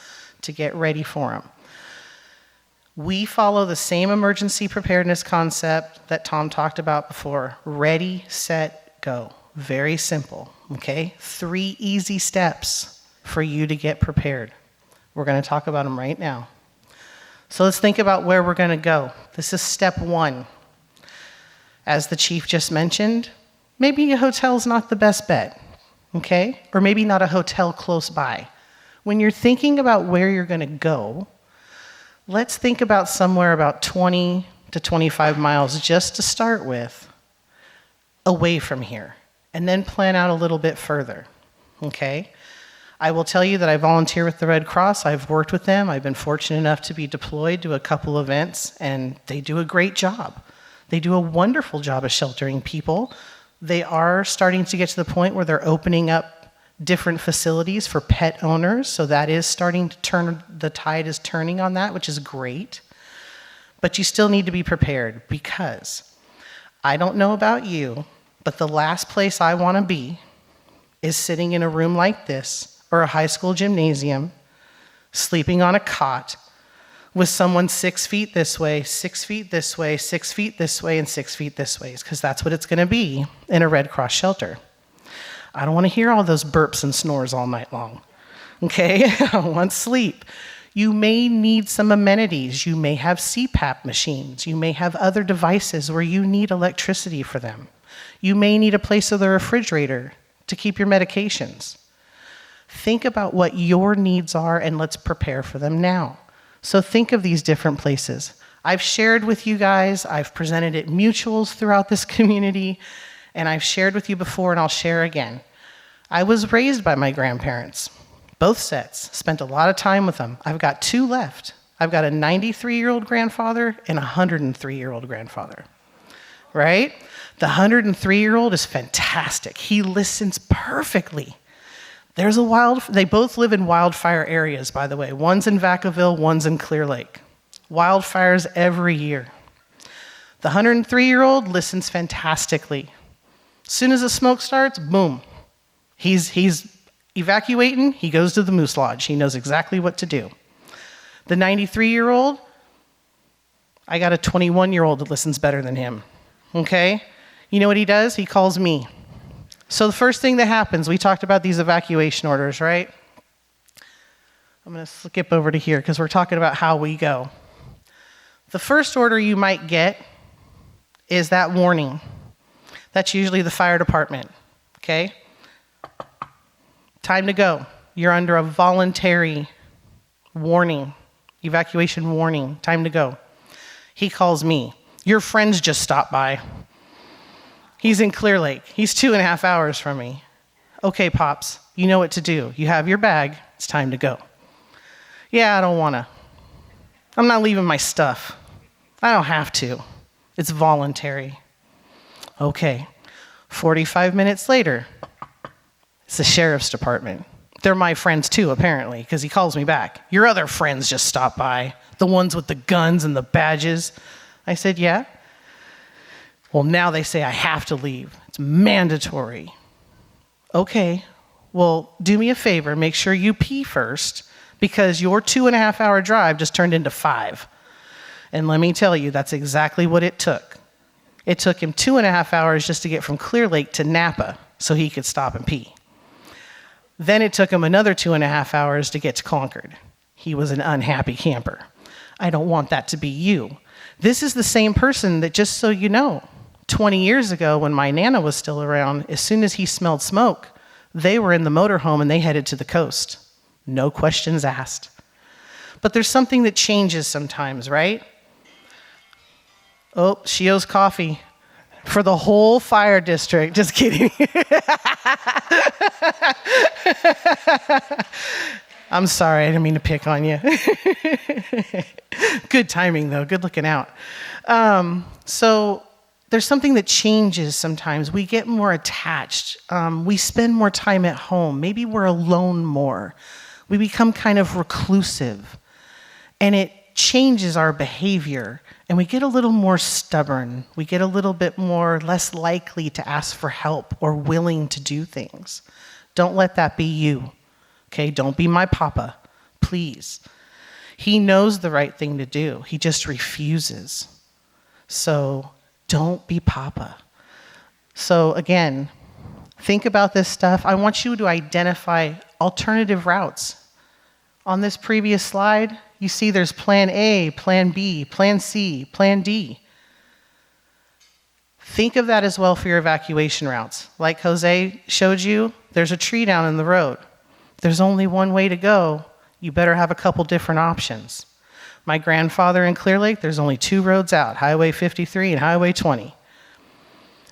to get ready for them. We follow the same emergency preparedness concept that Tom talked about before. Ready, set, go. Very simple, okay? 3 easy steps for you to get prepared. We're going to talk about them right now. So let's think about where we're going to go. This is step 1. As the chief just mentioned, maybe a hotel's not the best bet, okay? Or maybe not a hotel close by. When you're thinking about where you're going to go, let's think about somewhere about 20 to 25 miles just to start with, away from here, and then plan out a little bit further, okay? I will tell you that I volunteer with the Red Cross. I've worked with them. I've been fortunate enough to be deployed to a couple events, and they do a great job. They do a wonderful job of sheltering people. They are starting to get to the point where they're opening up different facilities for pet owners, so that is starting to turn, the tide is turning on that, which is great. But you still need to be prepared, because I don't know about you, but the last place I want to be is sitting in a room like this or a high school gymnasium, sleeping on a cot with someone 6 feet this way, 6 feet this way, 6 feet this way, and 6 feet this way, because that's what it's going to be in a Red Cross shelter. I don't want to hear all those burps and snores all night long, okay? I want sleep. You may need some amenities. You may have CPAP machines. You may have other devices where you need electricity for them. You may need a place with a refrigerator to keep your medications. Think about what your needs are and let's prepare for them now. So think of these different places. I've shared with you guys, I've presented at mutuals throughout this community, and I've shared with you before and I'll share again. I was raised by my grandparents, both sets, spent a lot of time with them. I've got 2 left. I've got a 93-year-old grandfather and a 103-year-old grandfather, right? The 103-year-old is fantastic. He listens perfectly. They both live in wildfire areas, by the way. One's in Vacaville, one's in Clear Lake. Wildfires every year. The 103-year-old listens fantastically. As soon as the smoke starts, boom. He's evacuating, he goes to the Moose Lodge. He knows exactly what to do. The 93-year-old, I got a 21-year-old that listens better than him, okay? You know what he does? He calls me. So the first thing that happens, we talked about these evacuation orders, right? I'm going to skip over to here because we're talking about how we go. The first order you might get is that warning. That's usually the fire department, okay? Time to go. You're under a voluntary warning, evacuation warning. Time to go. He calls me. Your friends just stopped by. He's in Clear Lake. He's 2.5 hours from me. Okay, Pops, you know what to do. You have your bag. It's time to go. Yeah, I don't want to. I'm not leaving my stuff. I don't have to. It's voluntary. Okay. 45 minutes later, it's the sheriff's department. They're my friends too, apparently, because he calls me back. Your other friends just stopped by. The ones with the guns and the badges. I said, yeah. Well, now they say I have to leave. It's mandatory. Okay, well, do me a favor. Make sure you pee first, because your 2.5 hour drive just turned into 5. And let me tell you, that's exactly what it took. It took him 2.5 hours just to get from Clear Lake to Napa so he could stop and pee. Then it took him another 2.5 hours to get to Concord. He was an unhappy camper. I don't want that to be you. This is the same person that, just so you know, 20 years ago when my Nana was still around, as soon as he smelled smoke, they were in the motorhome and they headed to the coast. No questions asked. But there's something that changes sometimes, right? Oh, she owes coffee for the whole fire district. Just kidding. I'm sorry, I didn't mean to pick on you. Good timing, though. Good looking out. So there's something that changes sometimes. We get more attached. We spend more time at home. Maybe we're alone more. We become kind of reclusive. And it changes our behavior. And we get a little more stubborn. We get a little bit more less likely to ask for help or willing to do things. Don't let that be you. Okay, don't be my papa, please. He knows the right thing to do. He just refuses. So don't be papa. So again, think about this stuff. I want you to identify alternative routes. On this previous slide, you see there's plan A, plan B, plan C, plan D. Think of that as well for your evacuation routes. Like Jose showed you, there's a tree down in the road. There's only one way to go. You better have a couple different options. My grandfather in Clear Lake, there's only 2 roads out, Highway 53 and Highway 20.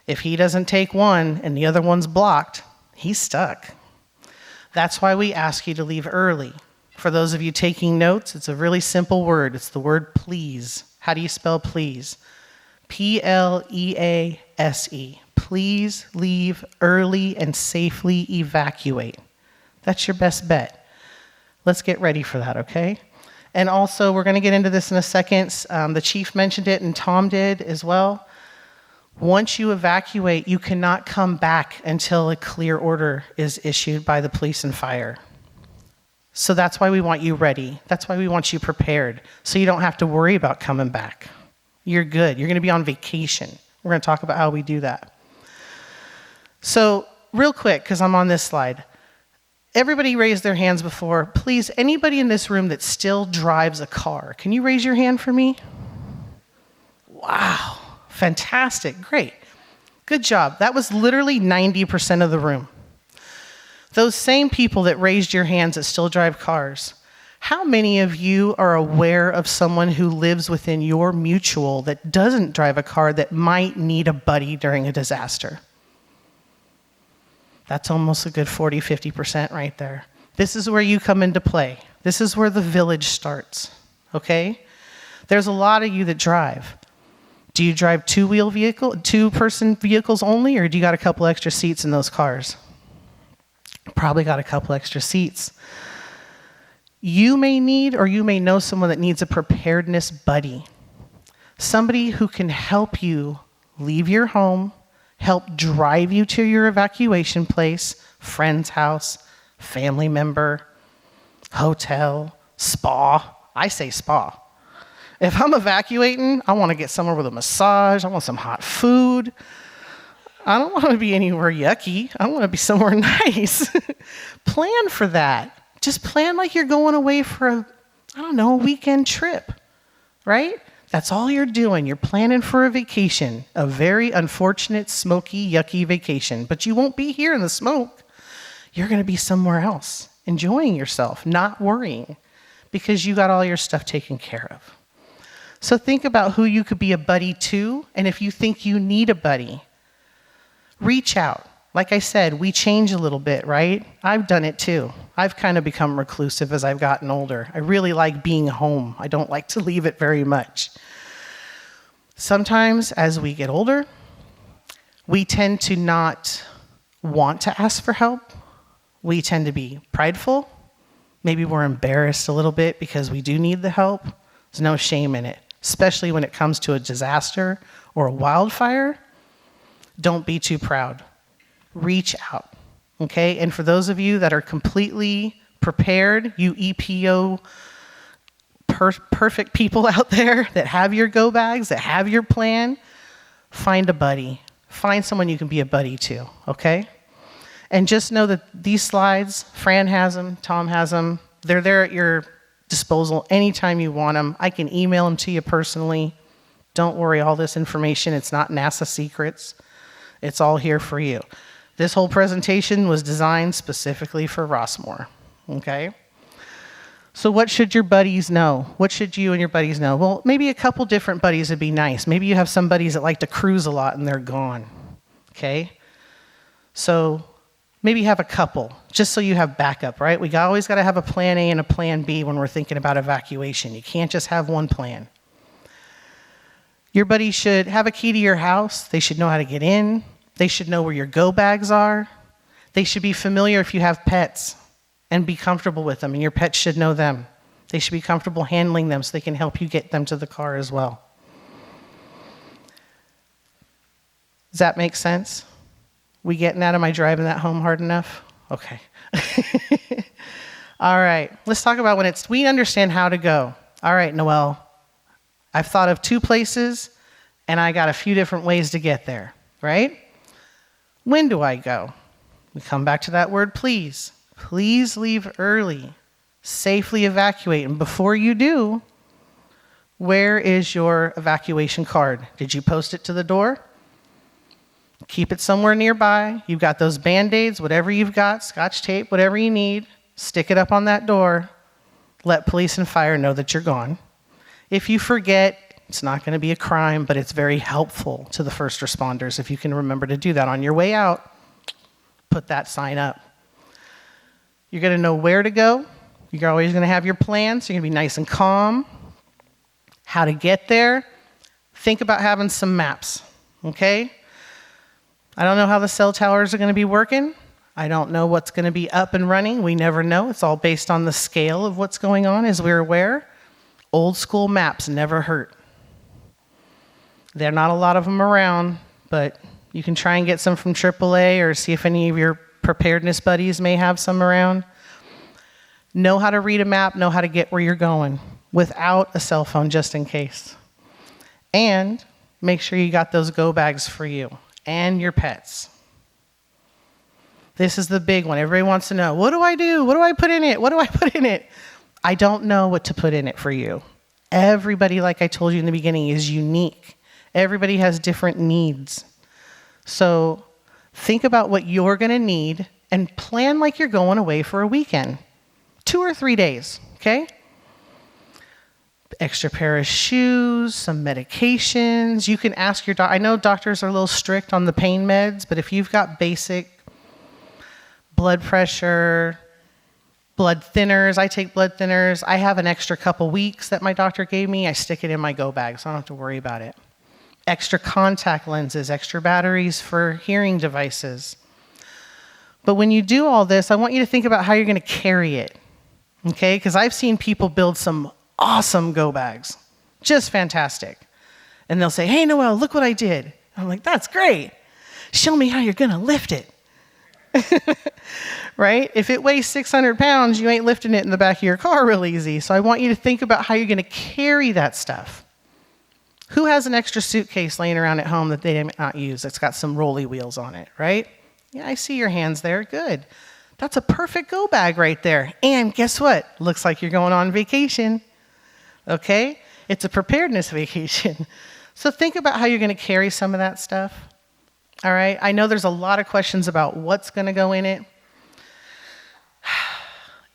If he doesn't take one and the other one's blocked, he's stuck. That's why we ask you to leave early. For those of you taking notes, it's a really simple word. It's the word please. How do you spell please? P-L-E-A-S-E. Please leave early and safely evacuate. That's your best bet. Let's get ready for that, okay? And also, we're going to get into this in a second. The chief mentioned it, and Tom did as well. Once you evacuate, you cannot come back until a clear order is issued by the police and fire. So that's why we want you ready. That's why we want you prepared, so you don't have to worry about coming back. You're good. You're going to be on vacation. We're going to talk about how we do that. So real quick, because I'm on this slide. Everybody raised their hands before. Please, anybody in this room that still drives a car, can you raise your hand for me? Wow, fantastic, great. Good job. That was literally 90% of the room. Those same people that raised your hands that still drive cars, how many of you are aware of someone who lives within your mutual that doesn't drive a car that might need a buddy during a disaster? That's almost a good 40, 50% right there. This is where you come into play. This is where the village starts, okay? There's a lot of you that drive. Do you drive two-person vehicles only, or do you got a couple extra seats in those cars? Probably got a couple extra seats. You may need, or you may know someone that needs a preparedness buddy. Somebody who can help you leave your home, help drive you to your evacuation place, friend's house, family member, hotel, spa. I say spa. If I'm evacuating, I want to get somewhere with a massage. I want some hot food. I don't want to be anywhere yucky. I want to be somewhere nice. Plan for that. Just plan like you're going away for a weekend trip, right? That's all you're doing. You're planning for a vacation, a very unfortunate, smoky, yucky vacation. But you won't be here in the smoke. You're going to be somewhere else, enjoying yourself, not worrying, because you got all your stuff taken care of. So think about who you could be a buddy to, and if you think you need a buddy, reach out. Like I said, we change a little bit, right? I've done it too. I've kind of become reclusive as I've gotten older. I really like being home. I don't like to leave it very much. Sometimes as we get older, we tend to not want to ask for help. We tend to be prideful. Maybe we're embarrassed a little bit because we do need the help. There's no shame in it, especially when it comes to a disaster or a wildfire. Don't be too proud. Reach out, okay? And for those of you that are completely prepared, you EPO perfect people out there that have your go bags, that have your plan, find a buddy. Find someone you can be a buddy to, okay? And just know that these slides, Fran has them, Tom has them, they're there at your disposal anytime you want them. I can email them to you personally. Don't worry, all this information, it's not NASA secrets. It's all here for you. This whole presentation was designed specifically for Rossmoor, okay? So what should your buddies know? What should you and your buddies know? Well, maybe a couple different buddies would be nice. Maybe you have some buddies that like to cruise a lot and they're gone, okay? So maybe have a couple, just so you have backup, right? We always got to have a plan A and a plan B when we're thinking about evacuation. You can't just have one plan. Your buddies should have a key to your house. They should know how to get in. They should know where your go bags are. They should be familiar if you have pets and be comfortable with them, and your pets should know them. They should be comfortable handling them so they can help you get them to the car as well. Does that make sense? We getting that? Am I driving that home hard enough? Okay. All right. Let's talk about when we understand how to go. All right, Noelle. I've thought of 2 places, and I got a few different ways to get there, right? When do I go? We come back to that word, please. Please leave early. Safely evacuate. And before you do, where is your evacuation card? Did you post it to the door? Keep it somewhere nearby. You've got those Band-Aids, whatever you've got, Scotch tape, whatever you need. Stick it up on that door. Let police and fire know that you're gone. If you forget, it's not going to be a crime, but it's very helpful to the first responders if you can remember to do that. On your way out, put that sign up. You're going to know where to go. You're always going to have your plan, so you're going to be nice and calm. How to get there. Think about having some maps, okay? I don't know how the cell towers are going to be working. I don't know what's going to be up and running. We never know. It's all based on the scale of what's going on, as we're aware. Old school maps never hurt. There are not a lot of them around, but you can try and get some from AAA or see if any of your preparedness buddies may have some around. Know how to read a map, know how to get where you're going without a cell phone just in case. And make sure you got those go bags for you and your pets. This is the big one. Everybody wants to know, what do I do? What do I put in it? What do I put in it? I don't know what to put in it for you. Everybody, like I told you in the beginning, is unique. Everybody has different needs. So think about what you're going to need and plan like you're going away for a weekend. 2 or 3 days, okay? Extra pair of shoes, some medications. You can ask your doctor. I know doctors are a little strict on the pain meds, but if you've got basic blood pressure, blood thinners, I take blood thinners. I have an extra couple weeks that my doctor gave me. I stick it in my go bag, so I don't have to worry about it. Extra contact lenses, extra batteries for hearing devices. But when you do all this, I want you to think about how you're going to carry it, okay? Because I've seen people build some awesome go bags, just fantastic. And they'll say, hey, Noelle, look what I did. I'm like, that's great. Show me how you're going to lift it. Right? If it weighs 600 pounds, you ain't lifting it in the back of your car real easy. So I want you to think about how you're going to carry that stuff. Who has an extra suitcase laying around at home that they did not use that's got some rolly wheels on it, right? Yeah, I see your hands there. Good. That's a perfect go bag right there. And guess what? Looks like you're going on vacation. Okay? It's a preparedness vacation. So think about how you're going to carry some of that stuff. All right? I know there's a lot of questions about what's going to go in it.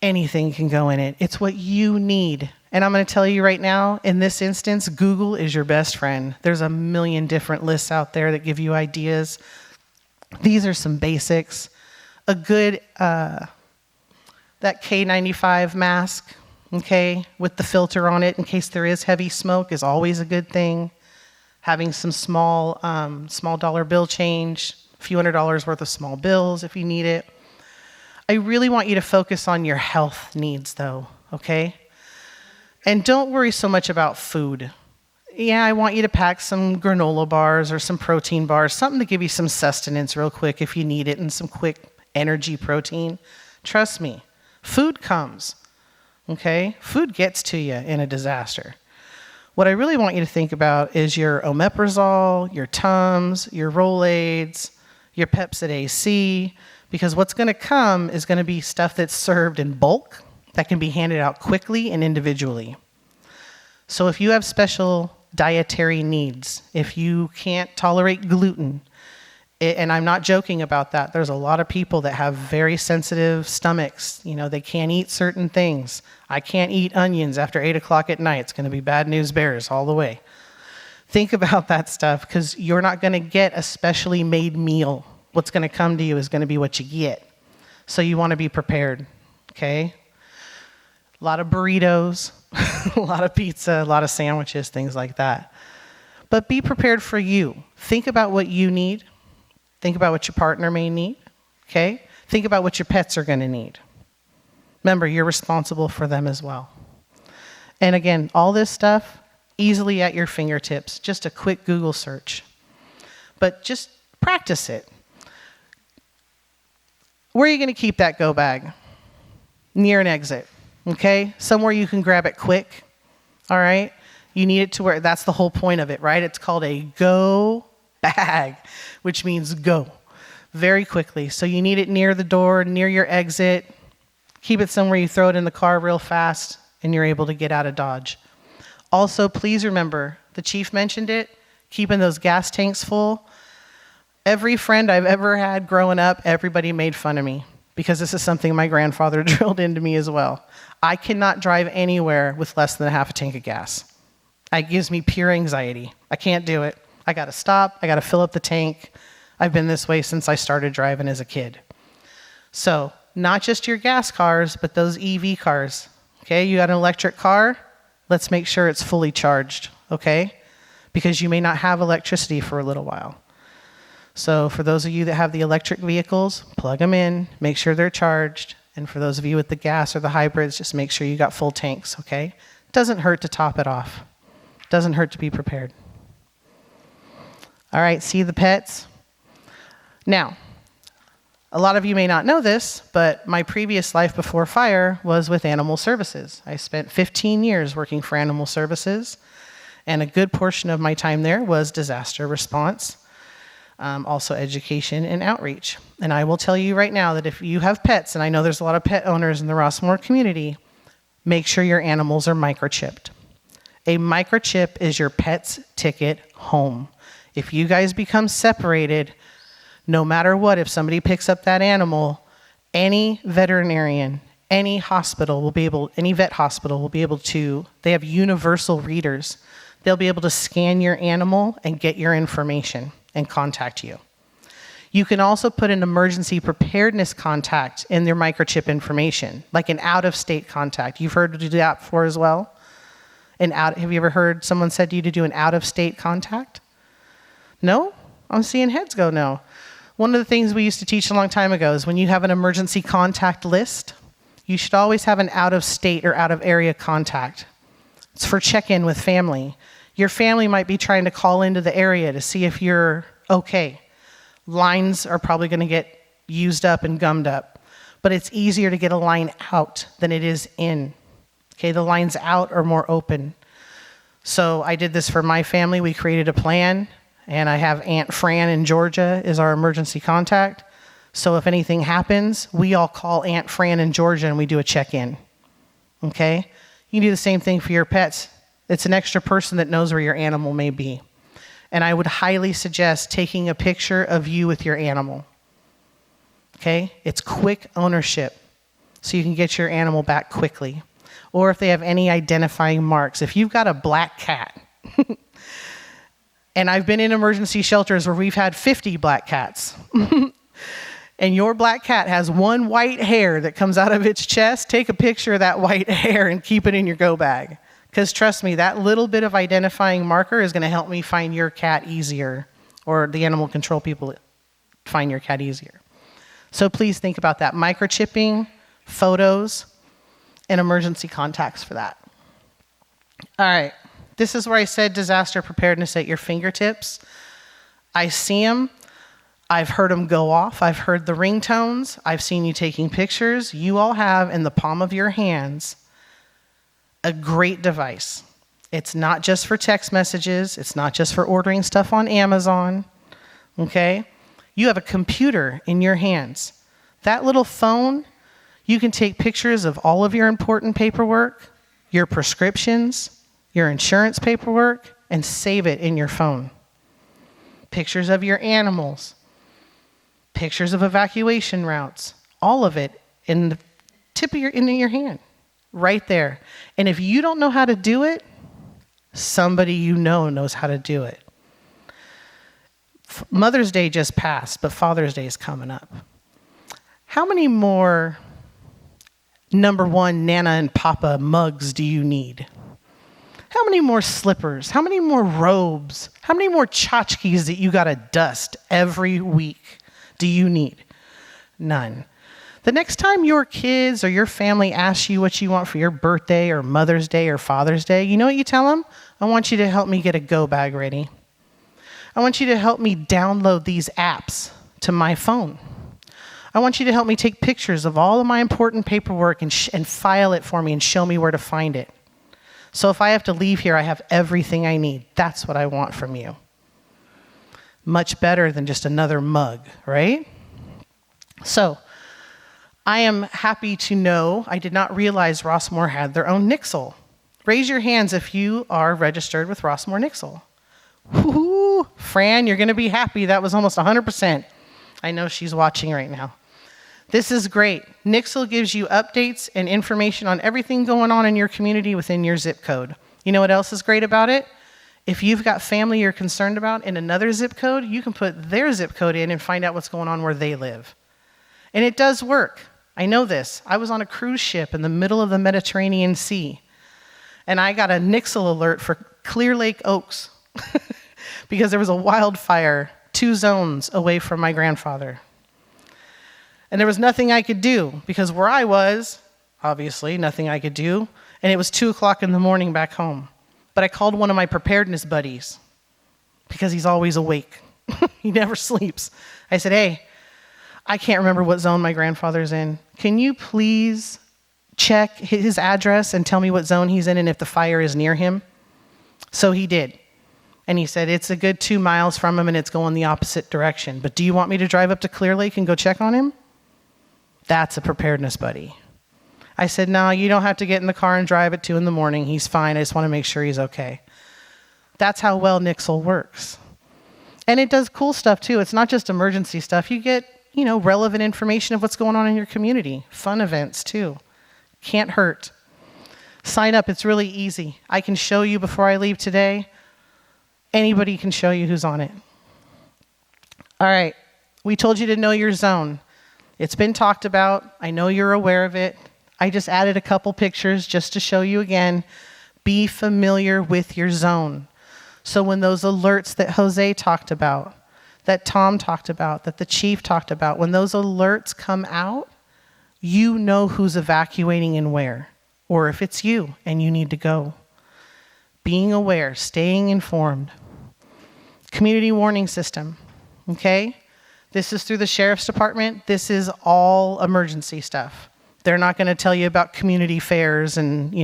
Anything can go in it. It's what you need. And I'm going to tell you right now, in this instance, Google is your best friend. There's a million different lists out there that give you ideas. These are some basics. A good, that K95 mask, okay, with the filter on it in case there is heavy smoke is always a good thing. Having some small dollar bill change, a few $100s worth of small bills if you need it. I really want you to focus on your health needs though, okay? And don't worry so much about food. Yeah, I want you to pack some granola bars or some protein bars, something to give you some sustenance real quick if you need it and some quick energy protein. Trust me, food comes, okay? Food gets to you in a disaster. What I really want you to think about is your omeprazole, your Tums, your Rolaids, your Pepcid AC, because what's going to come is going to be stuff that's served in bulk that can be handed out quickly and individually. So if you have special dietary needs, if you can't tolerate gluten, and I'm not joking about that, there's a lot of people that have very sensitive stomachs. You know, they can't eat certain things. I can't eat onions after 8 o'clock at night. It's going to be bad news bears all the way. Think about that stuff because you're not going to get a specially made meal. What's going to come to you is going to be what you get. So you want to be prepared, okay? A lot of burritos, a lot of pizza, a lot of sandwiches, things like that. But be prepared for you. Think about what you need. Think about what your partner may need, okay? Think about what your pets are going to need. Remember, you're responsible for them as well. And again, all this stuff, easily at your fingertips. Just a quick Google search. But just practice it. Where are you going to keep that go bag? Near an exit, okay? Somewhere you can grab it quick, all right? You need it to where, that's the whole point of it, right? It's called a go bag, which means go very quickly. So you need it near the door, near your exit. Keep it somewhere you throw it in the car real fast and you're able to get out of Dodge. Also, please remember, the chief mentioned it, keeping those gas tanks full. Every friend I've ever had growing up, everybody made fun of me because this is something my grandfather drilled into me as well. I cannot drive anywhere with less than a half a tank of gas. It gives me pure anxiety. I can't do it. I got to stop. I got to fill up the tank. I've been this way since I started driving as a kid. So not just your gas cars, but those EV cars. Okay, you got an electric car? Let's make sure it's fully charged, okay? Because you may not have electricity for a little while. So for those of you that have the electric vehicles, plug them in, make sure they're charged. And for those of you with the gas or the hybrids, just make sure you got full tanks, okay? Doesn't hurt to top it off. Doesn't hurt to be prepared. All right, see the pets? Now, a lot of you may not know this, but my previous life before fire was with animal services. I spent 15 years working for animal services, and a good portion of my time there was disaster response, also education and outreach. And I will tell you right now that if you have pets, and I know there's a lot of pet owners in the Rossmoor community, make sure your animals are microchipped. A microchip is your pet's ticket home. If you guys become separated, no matter what, if somebody picks up that animal, any veterinarian, any vet hospital will be able to, they have universal readers. They'll be able to scan your animal and get your information and contact you. You can also put an emergency preparedness contact in their microchip information, like an out-of-state contact. You've heard to do that before as well? Have you ever heard someone said to you to do an out-of-state contact? No? I'm seeing heads go no. One of the things we used to teach a long time ago is when you have an emergency contact list, you should always have an out-of-state or out-of-area contact. It's for check-in with family. Your family might be trying to call into the area to see if you're okay. Lines are probably going to get used up and gummed up, but it's easier to get a line out than it is in. Okay, the lines out are more open. So I did this for my family. We created a plan. And I have Aunt Fran in Georgia is our emergency contact. So if anything happens, we all call Aunt Fran in Georgia and we do a check-in. Okay? You can do the same thing for your pets. It's an extra person that knows where your animal may be. And I would highly suggest taking a picture of you with your animal. Okay? It's quick ownership, so you can get your animal back quickly. Or if they have any identifying marks. If you've got a black cat, and I've been in emergency shelters where we've had 50 black cats. And your black cat has one white hair that comes out of its chest, take a picture of that white hair and keep it in your go bag. Because trust me, that little bit of identifying marker is going to help me find your cat easier, or the animal control people find your cat easier. So please think about that. Microchipping, photos, and emergency contacts for that. All right. This is where I said disaster preparedness at your fingertips. I see them. I've heard them go off. I've heard the ringtones. I've seen you taking pictures. You all have in the palm of your hands a great device. It's not just for text messages. It's not just for ordering stuff on Amazon. Okay? You have a computer in your hands. That little phone, you can take pictures of all of your important paperwork, your prescriptions, your insurance paperwork, and save it in your phone. Pictures of your animals, pictures of evacuation routes, all of it in the tip of your hand, right there. And if you don't know how to do it, somebody you know knows how to do it. Mother's Day just passed, but Father's Day is coming up. How many more number one Nana and Papa mugs do you need? How many more slippers? How many more robes? How many more tchotchkes that you gotta dust every week do you need? None. The next time your kids or your family asks you what you want for your birthday or Mother's Day or Father's Day, you know what you tell them? I want you to help me get a go bag ready. I want you to help me download these apps to my phone. I want you to help me take pictures of all of my important paperwork and file it for me and show me where to find it. So if I have to leave here, I have everything I need. That's what I want from you. Much better than just another mug, right? So I am happy to know, I did not realize Rossmoor had their own Nixle. Raise your hands if you are registered with Rossmoor Nixle. Woo-hoo! Fran, you're going to be happy. That was almost 100%. I know she's watching right now. This is great. Nixle gives you updates and information on everything going on in your community within your zip code. You know what else is great about it? If you've got family you're concerned about in another zip code, you can put their zip code in and find out what's going on where they live. And it does work. I know this. I was on a cruise ship in the middle of the Mediterranean Sea, and I got a Nixle alert for Clear Lake Oaks because there was a wildfire 2 zones away from my grandfather. And there was nothing I could do because where I was, obviously, nothing I could do. And it was 2 o'clock in the morning back home. But I called one of my preparedness buddies. because he's always awake. He never sleeps. I said, hey, I can't remember what zone my grandfather's in. Can you please check his address and tell me what zone he's in and if the fire is near him? So he did. And he said, it's a good 2 miles from him and it's going the opposite direction. But do you want me to drive up to Clear Lake and go check on him? That's a preparedness buddy. I said, no, you don't have to get in the car and drive at 2 a.m. He's fine. I just want to make sure he's okay. That's how well Nixle works. And it does cool stuff too. It's not just emergency stuff. You get, relevant information of what's going on in your community. Fun events too. Can't hurt. Sign up. It's really easy. I can show you before I leave today. Anybody can show you who's on it. All right. We told you to know your zone. It's been talked about. I know you're aware of it. I just added a couple pictures just to show you again. Be familiar with your zone. So when those alerts that Jose talked about, that Tom talked about, that the chief talked about, when those alerts come out, you know who's evacuating and where, or if it's you and you need to go. Being aware, staying informed. Community warning system, okay? This is through the sheriff's department. This is all emergency stuff. They're not going to tell you about community fairs and,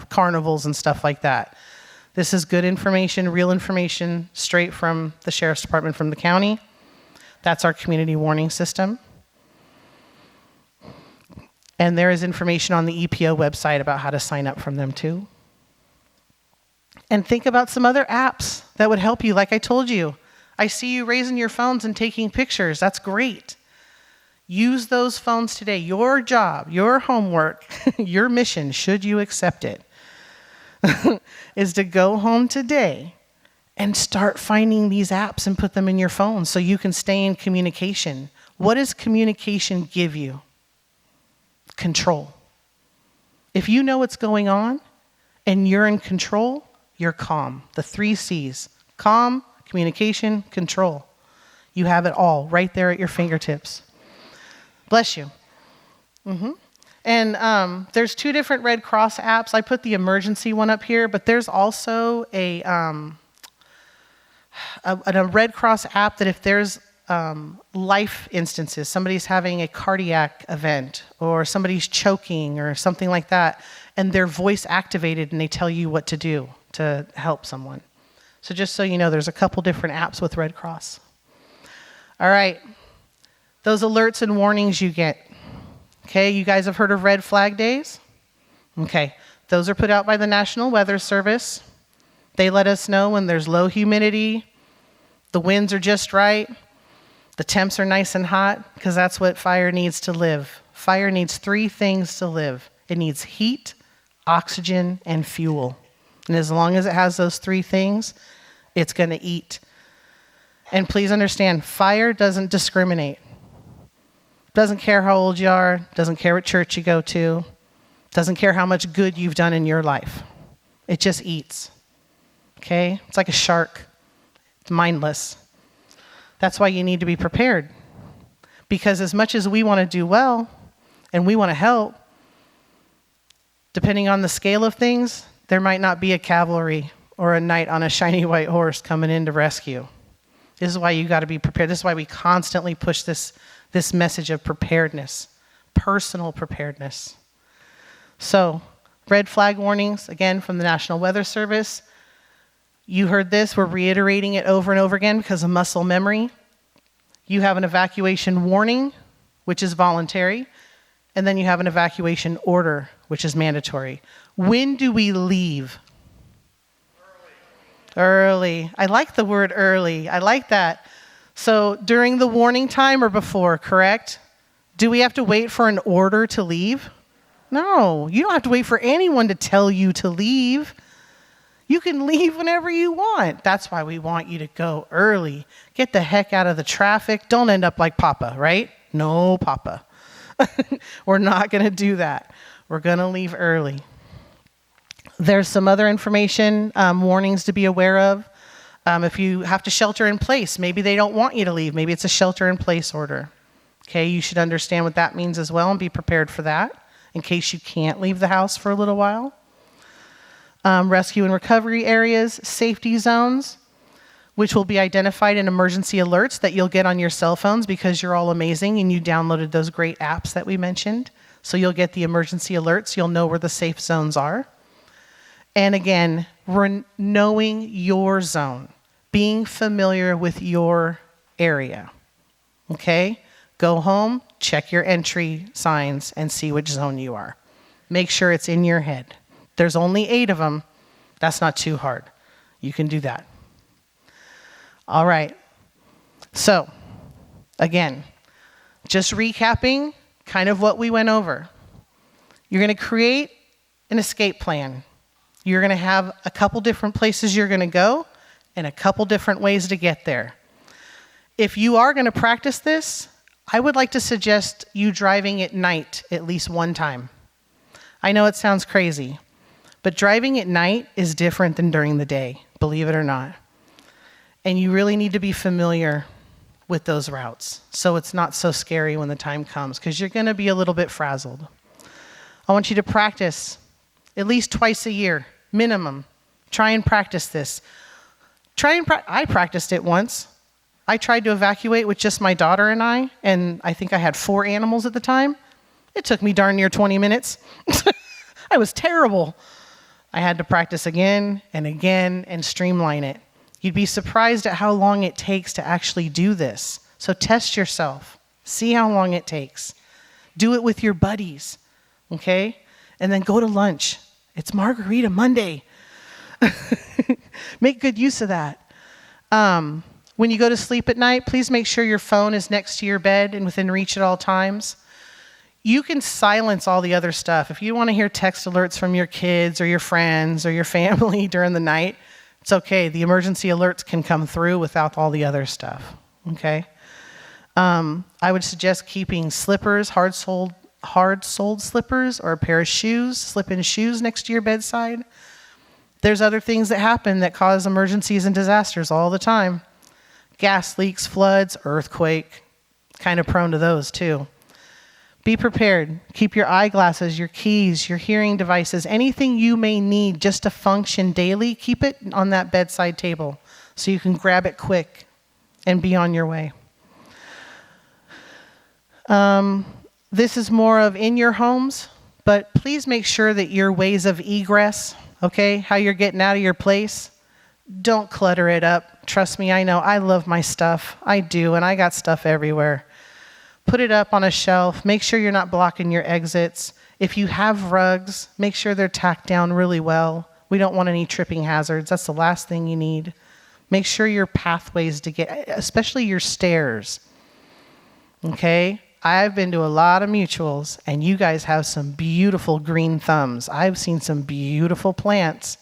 carnivals and stuff like that. This is good information, real information, straight from the sheriff's department from the county. That's our community warning system. And there is information on the EPO website about how to sign up from them too. And think about some other apps that would help you. Like I told you, I see you raising your phones and taking pictures. That's great. Use those phones today. Your job, your homework, your mission, should you accept it, is to go home today and start finding these apps and put them in your phone so you can stay in communication. What does communication give you? Control. If you know what's going on and you're in control, you're calm. The 3 C's. Calm, communication, control. You have it all right there at your fingertips. Bless you. And there's 2 different Red Cross apps. I put the emergency one up here, but there's also a Red Cross app that if there's life instances, somebody's having a cardiac event or somebody's choking or something like that, and they're voice activated and they tell you what to do to help someone. So just so you know, there's a couple different apps with Red Cross. All right. Those alerts and warnings you get. Okay, you guys have heard of red flag days? Okay, those are put out by the National Weather Service. They let us know when there's low humidity, the winds are just right, the temps are nice and hot, because that's what fire needs to live. Fire needs 3 things to live. It needs heat, oxygen, and fuel. And as long as it has those 3 things, it's going to eat. And please understand, fire doesn't discriminate. Doesn't care how old you are, doesn't care what church you go to, doesn't care how much good you've done in your life. It just eats. Okay? It's like a shark. It's mindless. That's why you need to be prepared. Because as much as we want to do well and we want to help, depending on the scale of things, there might not be a cavalry or a knight on a shiny white horse coming in to rescue. This is why you got to be prepared. This is why we constantly push this message of preparedness, personal preparedness. So, red flag warnings, again, from the National Weather Service. You heard this. We're reiterating it over and over again because of muscle memory. You have an evacuation warning, which is voluntary, and then you have an evacuation order, which is mandatory. When do we leave? Early. I like the word early. I like that. So during the warning time or before, correct? Do we have to wait for an order to leave? No, you don't have to wait for anyone to tell you to leave. You can leave whenever you want. That's why we want you to go early. Get the heck out of the traffic. Don't end up like Papa, right? No, Papa. We're not going to do that. We're going to leave early. There's some other information, warnings to be aware of. If you have to shelter in place, maybe they don't want you to leave. Maybe it's a shelter in place order. Okay, you should understand what that means as well and be prepared for that in case you can't leave the house for a little while. Rescue and recovery areas, safety zones. which will be identified in emergency alerts that you'll get on your cell phones because you're all amazing and you downloaded those great apps that we mentioned. So you'll get the emergency alerts. You'll know where the safe zones are. And again, knowing your zone, being familiar with your area. Okay? Go home, check your entry signs, and see which zone you are. Make sure it's in your head. There's only 8 of them. That's not too hard. You can do that. All right. So, again, just recapping kind of what we went over. You're going to create an escape plan. You're going to have a couple different places you're going to go and a couple different ways to get there. If you are going to practice this, I would like to suggest you driving at night at least one time. I know it sounds crazy, but driving at night is different than during the day, believe it or not. And you really need to be familiar with those routes so it's not so scary when the time comes, because you're going to be a little bit frazzled. I want you to practice at least twice a year, minimum. Try and practice this. I practiced it once. I tried to evacuate with just my daughter and I think I had 4 animals at the time. It took me darn near 20 minutes. I was terrible. I had to practice again and streamline it. You'd be surprised at how long it takes to actually do this. So test yourself. See how long it takes. Do it with your buddies, okay? And then go to lunch. It's Margarita Monday. Make good use of that. When you go to sleep at night, please make sure your phone is next to your bed and within reach at all times. You can silence all the other stuff. If you want to hear text alerts from your kids or your friends or your family during the night, it's okay. The emergency alerts can come through without all the other stuff, okay? I would suggest keeping slippers, hard-soled slippers, or a pair of shoes, slip-in shoes next to your bedside. There's other things that happen that cause emergencies and disasters all the time. Gas leaks, floods, earthquake, kind of prone to those too. Be prepared. Keep your eyeglasses, your keys, your hearing devices, anything you may need just to function daily, keep it on that bedside table so you can grab it quick and be on your way. This is more of in your homes, but please make sure that your ways of egress, okay, how you're getting out of your place, don't clutter it up. Trust me, I know. I love my stuff. I do, and I got stuff everywhere. Put it up on a shelf. Make sure you're not blocking your exits. If you have rugs, make sure they're tacked down really well. We don't want any tripping hazards. That's the last thing you need. Make sure your pathways to get, especially your stairs. Okay? I've been to a lot of mutuals, and you guys have some beautiful green thumbs. I've seen some beautiful plants,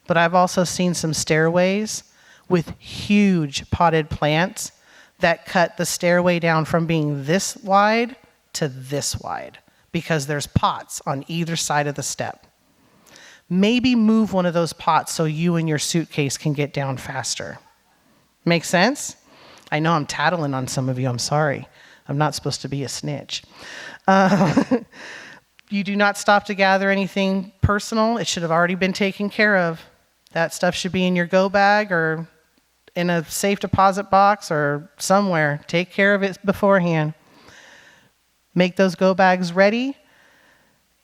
but I've also seen some stairways with huge potted plants that cut the stairway down from being this wide to this wide because there's pots on either side of the step. Maybe move one of those pots so you and your suitcase can get down faster. Make sense? I know I'm tattling on some of you. I'm sorry. I'm not supposed to be a snitch. You do not stop to gather anything personal. It should have already been taken care of. That stuff should be in your go bag or in a safe deposit box or somewhere. Take care of it beforehand. Make those go bags ready.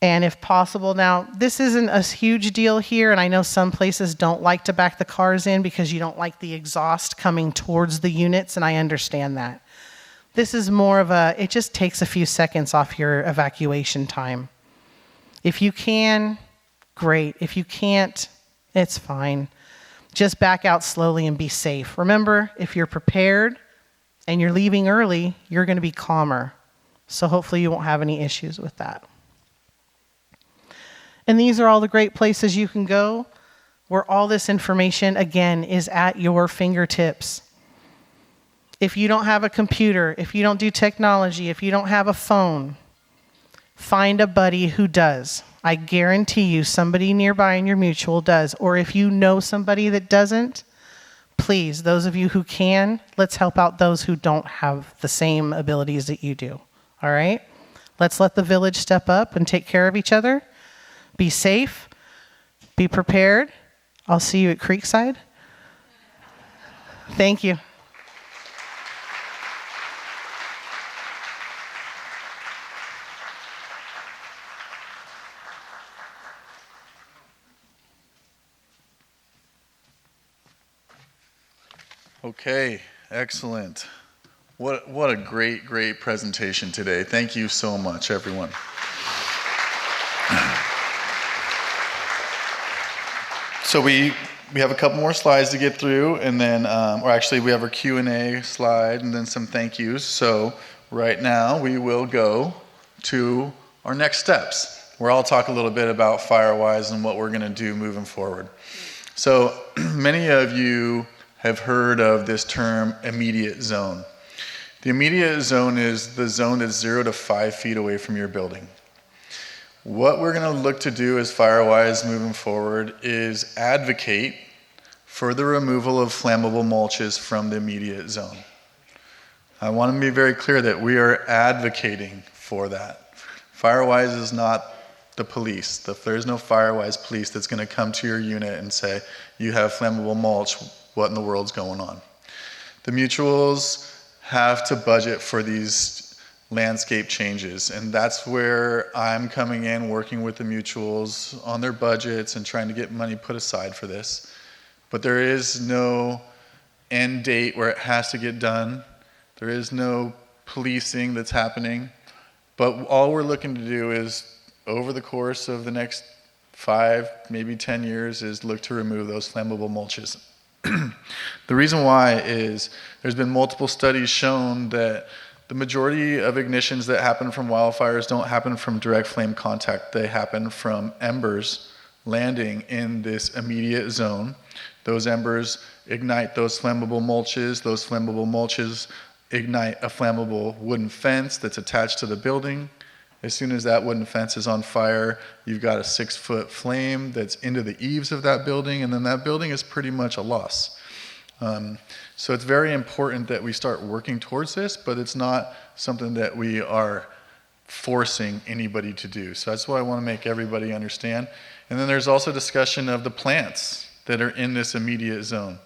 And if possible, now this isn't a huge deal here, and I know some places don't like to back the cars in because you don't like the exhaust coming towards the units, and I understand that. This is more of it just takes a few seconds off your evacuation time. If you can, great. If you can't, it's fine. Just back out slowly and be safe. Remember, if you're prepared and you're leaving early, you're going to be calmer. So hopefully you won't have any issues with that. And these are all the great places you can go where all this information, again, is at your fingertips. If you don't have a computer, if you don't do technology, if you don't have a phone, find a buddy who does. I guarantee you somebody nearby in your mutual does. Or if you know somebody that doesn't, please, those of you who can, let's help out those who don't have the same abilities that you do. All right? Let's let the village step up and take care of each other. Be safe. Be prepared. I'll see you at Creekside. Thank you. Okay, excellent. What a great presentation today. Thank you so much, everyone. So we have a couple more slides to get through, and then, or actually we have our Q&A slide and then some thank yous. So right now we will go to our next steps, where I'll talk a little bit about Firewise and what we're gonna do moving forward. So many of you have heard of this term immediate zone. The immediate zone is the zone that's 0 to 5 feet away from your building. What we're going to look to do as Firewise moving forward is advocate for the removal of flammable mulches from the immediate zone. I want to be very clear that we are advocating for that. Firewise is not the police. There is no Firewise police that's going to come to your unit and say, you have flammable mulch, what in the world's going on? The mutuals have to budget for these landscape changes, and that's where I'm coming in, working with the mutuals on their budgets and trying to get money put aside for this. But there is no end date where it has to get done. There is no policing that's happening. But all we're looking to do is, over the course of the next 5, maybe 10 years, is look to remove those flammable mulches. The reason why is there's been multiple studies shown that the majority of ignitions that happen from wildfires don't happen from direct flame contact. They happen from embers landing in this immediate zone. Those embers ignite those flammable mulches. Those flammable mulches ignite a flammable wooden fence that's attached to the building. As soon as that wooden fence is on fire, you've got a 6-foot flame that's into the eaves of that building, and then that building is pretty much a loss. So it's very important that we start working towards this, but it's not something that we are forcing anybody to do. So that's what I want to make everybody understand. And then there's also discussion of the plants that are in this immediate zone.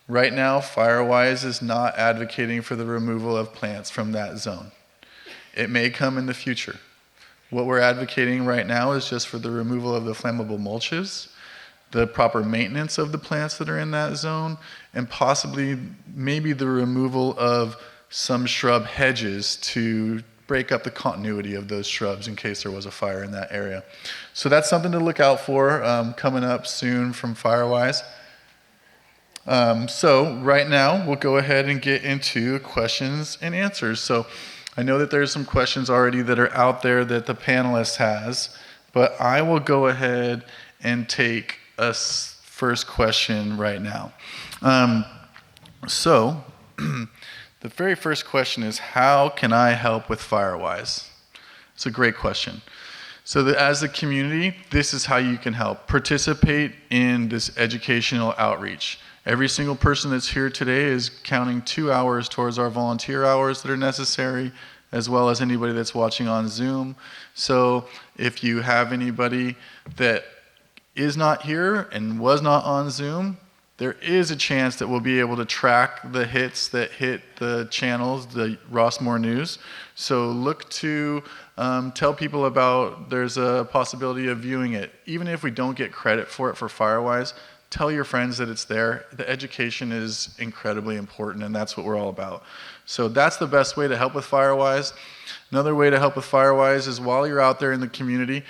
Right now, Firewise is not advocating for the removal of plants from that zone. It may come in the future. What we're advocating right now is just for the removal of the flammable mulches, the proper maintenance of the plants that are in that zone, and possibly maybe the removal of some shrub hedges to break up the continuity of those shrubs in case there was a fire in that area. So that's something to look out for coming up soon from Firewise. So right now we'll go ahead and get into questions and answers. So I know that there's some questions already that are out there that the panelist has, but I will go ahead and take a first question right now. So the very first question is, how can I help with Firewise? It's a great question. So as a community, this is how you can help. Participate in this educational outreach. Every single person that's here today is counting 2 hours towards our volunteer hours that are necessary, as well as anybody that's watching on Zoom. So if you have anybody that is not here and was not on Zoom, there is a chance that we'll be able to track the hits that hit the channels, the Rossmoor News. So look to tell people about, there's a possibility of viewing it. Even if we don't get credit for it for Firewise, tell your friends that it's there. The education is incredibly important, and that's what we're all about. So that's the best way to help with Firewise. Another way to help with Firewise is, while you're out there in the community,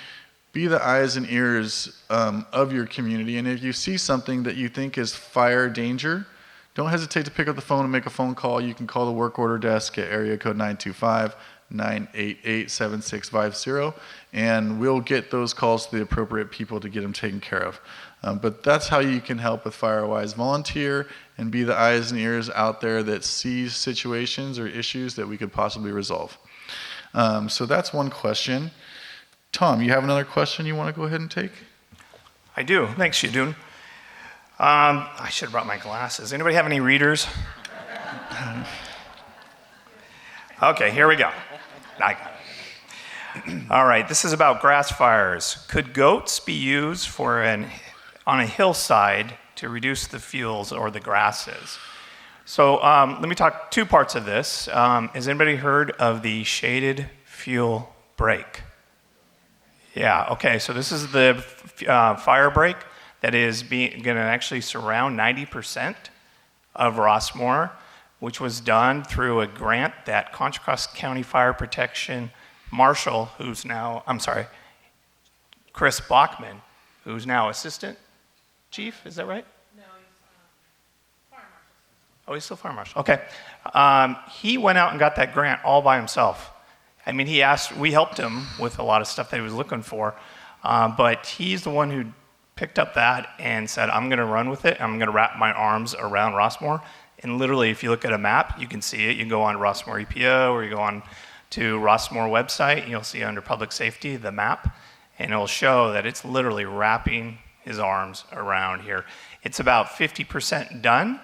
be the eyes and ears of your community. And if you see something that you think is fire danger, don't hesitate to pick up the phone and make a phone call. You can call the work order desk at area code 925-988-7650, and we'll get those calls to the appropriate people to get them taken care of. But that's how you can help with Firewise. Volunteer and be the eyes and ears out there that sees situations or issues that we could possibly resolve. So that's one question. Tom, you have another question you want to go ahead and take? I do. Thanks, Shadun. I should have brought my glasses. Anybody have any readers? Okay, here we go. I got it. All right, this is about grass fires. Could goats be used on a hillside to reduce the fuels or the grasses? So let me talk two parts of this. Has anybody heard of the shaded fuel brake? Yeah, okay, so this is the fire brake that is going to actually surround 90% of Rossmoor, which was done through a grant that Contra Costa County Fire Protection Marshal, Chris Bachman, who's now Assistant Chief, is that right? No, he's Fire Marshal. Oh, he's still Fire Marshal, okay. He went out and got that grant all by himself. I mean, we helped him with a lot of stuff that he was looking for, but he's the one who picked up that and said, I'm gonna run with it, I'm gonna wrap my arms around Rossmoor. And literally, if you look at a map, you can see it. You can go on Rossmoor EPO, or you go on to Rossmoor website, and you'll see under public safety, the map, and it'll show that it's literally wrapping his arms around here. It's about 50% done,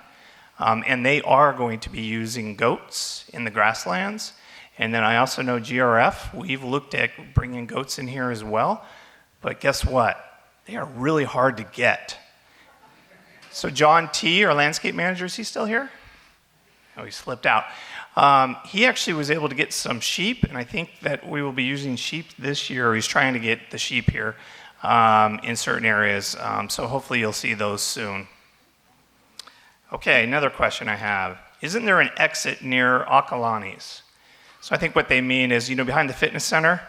and they are going to be using goats in the grasslands. And then I also know GRF, we've looked at bringing goats in here as well, but guess what? They are really hard to get. So John T., our landscape manager, is he still here? Oh, he slipped out. He actually was able to get some sheep, and I think that we will be using sheep this year. He's trying to get the sheep here in certain areas, so hopefully you'll see those soon. Okay, another question I have. Isn't there an exit near Akalani's? So I think what they mean is, behind the fitness center,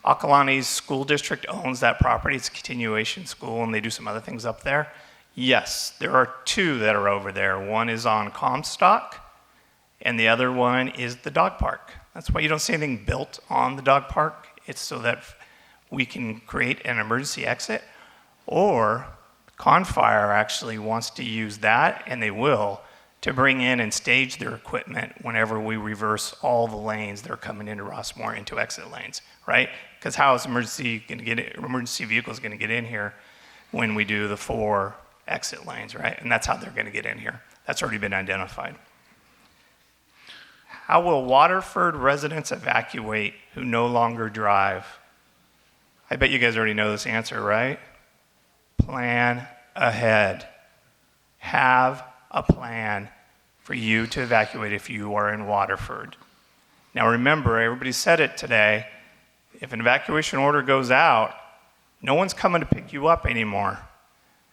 Akalani's school district owns that property. It's a continuation school, and they do some other things up there. Yes, there are two that are over there. One is on Comstock, and the other one is the dog park. That's why you don't see anything built on the dog park. It's so that we can create an emergency exit. Or Confire actually wants to use that, and they will, to bring in and stage their equipment whenever we reverse all the lanes that are coming into Rossmoor into exit lanes, right? Because how is emergency vehicles going to get in here when we do the 4 exit lanes, right? And that's how they're going to get in here. That's already been identified. How will Waterford residents evacuate who no longer drive? I bet you guys already know this answer, right? Plan ahead. Have a plan for you to evacuate if you are in Waterford. Now remember, everybody said it today, if an evacuation order goes out, no one's coming to pick you up anymore.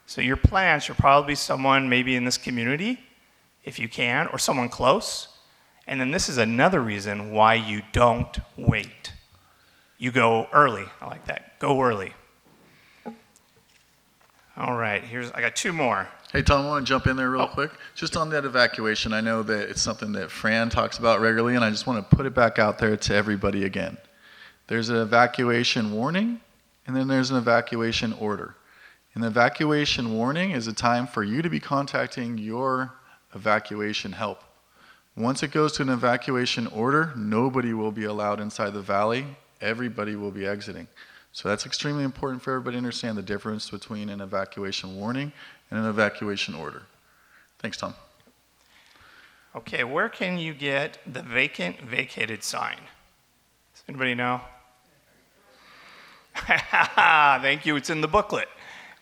So your plan should probably be someone maybe in this community, if you can, or someone close. And then this is another reason why you don't wait. You go early. I like that. Go early. All right, I got 2 more. Hey, Tom, I want to jump in there real quick. Just on that evacuation, I know that it's something that Fran talks about regularly, and I just want to put it back out there to everybody again. There's an evacuation warning, and then there's an evacuation order. An evacuation warning is a time for you to be contacting your evacuation help. Once it goes to an evacuation order, nobody will be allowed inside the valley. Everybody will be exiting. So that's extremely important for everybody to understand the difference between an evacuation warning and an evacuation order. Thanks, Tom. Okay, where can you get the vacated sign? Does anybody know? Thank you, it's in the booklet.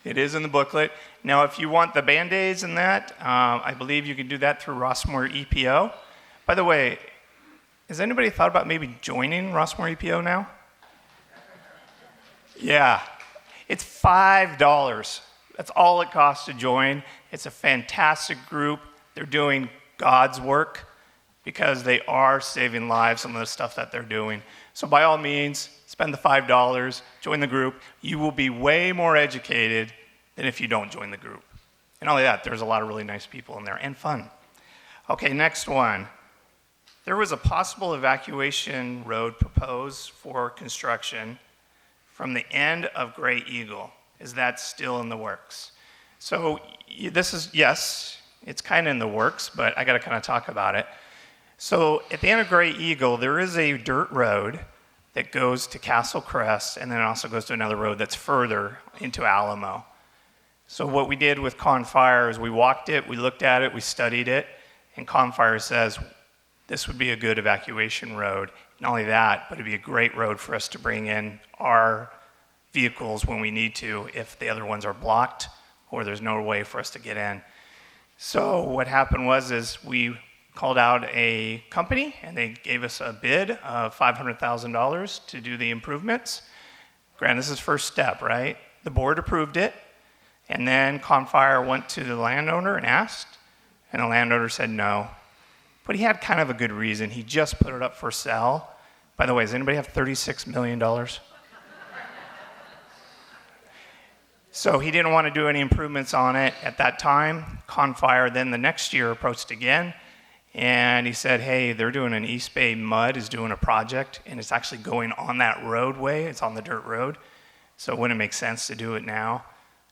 It is in the booklet. Now, if you want the Band-Aids and that, I believe you can do that through Rossmoor EPO. By the way, has anybody thought about maybe joining Rossmoor EPO now? Yeah, it's $5. That's all it costs to join. It's a fantastic group. They're doing God's work because they are saving lives, some of the stuff that they're doing. So by all means, spend the $5, join the group. You will be way more educated than if you don't join the group. And not only that, there's a lot of really nice people in there and fun. Okay, next one. There was a possible evacuation road proposed for construction from the end of Gray Eagle. Is that still in the works? So this is, yes, it's kind of in the works, but I got to kind of talk about it. So at the end of Gray Eagle, there is a dirt road that goes to Castle Crest, and then it also goes to another road that's further into Alamo. So what we did with Confire is we walked it, we looked at it, we studied it, and Confire says this would be a good evacuation road. Not only that, but it'd be a great road for us to bring in our vehicles when we need to if the other ones are blocked or there's no way for us to get in. So what happened is we called out a company, and they gave us a bid of $500,000 to do the improvements. Granted, this is first step, right? The board approved it, and then Confire went to the landowner and asked, and the landowner said no. But he had kind of a good reason. He just put it up for sale. By the way, does anybody have $36 million? So he didn't want to do any improvements on it at that time. Confire then the next year approached again, and he said, hey, they're doing an East Bay Mud is doing a project, and it's actually going on that roadway. It's on the dirt road, so it wouldn't make sense to do it now.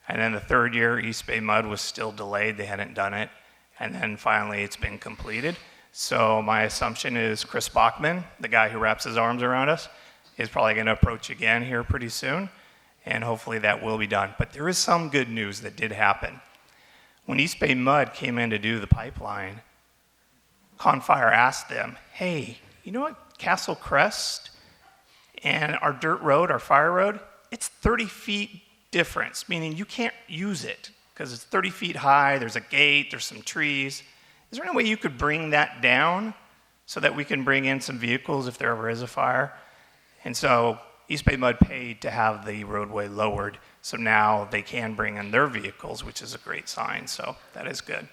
And then the third year, East Bay Mud was still delayed. They hadn't done it. And then finally, it's been completed. So my assumption is Chris Bachman, the guy who wraps his arms around us, is probably going to approach again here pretty soon. And hopefully that will be done. But there is some good news that did happen. When East Bay Mud came in to do the pipeline, Confire asked them, hey, you know what, Castle Crest and our dirt road, our fire road, it's 30 feet difference, meaning you can't use it because it's 30 feet high, there's a gate, there's some trees. Is there any way you could bring that down so that we can bring in some vehicles if there ever is a fire? And so East Bay Mud paid to have the roadway lowered, so now they can bring in their vehicles, which is a great sign, so that is good.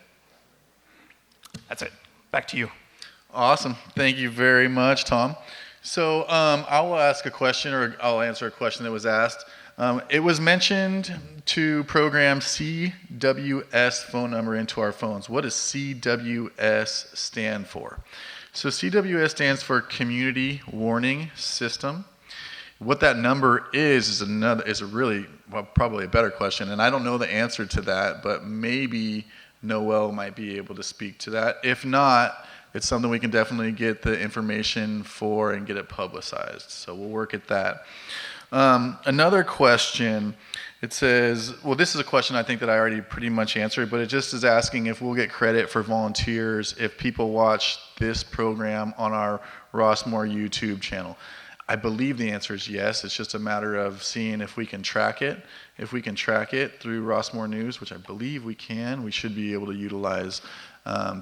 That's it. Back to you. Awesome. Thank you very much, Tom. So I will ask a question, or I'll answer a question that was asked. It was mentioned to program CWS phone number into our phones. What does CWS stand for? So CWS stands for Community Warning System. What that number is probably a better question, and I don't know the answer to that, but maybe Noel might be able to speak to that. If not, it's something we can definitely get the information for and get it publicized. So we'll work at that. Another question, it says, well, this is a question I think that I already pretty much answered, but it just is asking if we'll get credit for volunteers if people watch this program on our Rossmoor YouTube channel. I believe the answer is yes. It's just a matter of seeing if we can track it. If we can track it through Rossmoor News, which I believe we can, we should be able to utilize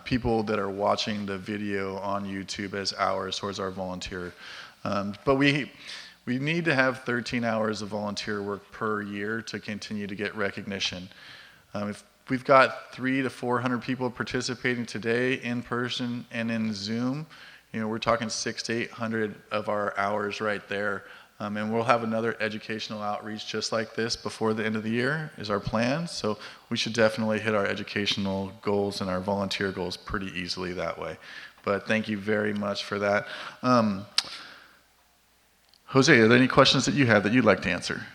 people that are watching the video on YouTube as hours towards our volunteer. But we need to have 13 hours of volunteer work per year to continue to get recognition. If we've got 300 to 400 people participating today in person and in Zoom, we're talking 600 to 800 of our hours right there. And we'll have another educational outreach just like this before the end of the year is our plan. So we should definitely hit our educational goals and our volunteer goals pretty easily that way. But thank you very much for that. Jose, are there any questions that you have that you'd like to answer?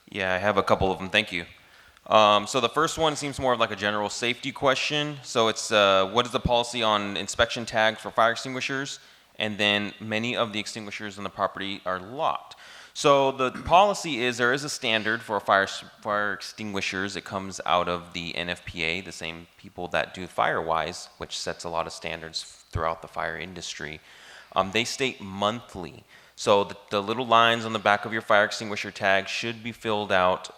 Yeah, I have a couple of them. Thank you. So the first one seems more of like a general safety question. So it's what is the policy on inspection tags for fire extinguishers? And then many of the extinguishers on the property are locked. So the policy is there is a standard for fire extinguishers. It comes out of the NFPA, the same people that do Firewise, which sets a lot of standards throughout the fire industry. They state monthly. So the little lines on the back of your fire extinguisher tag should be filled out,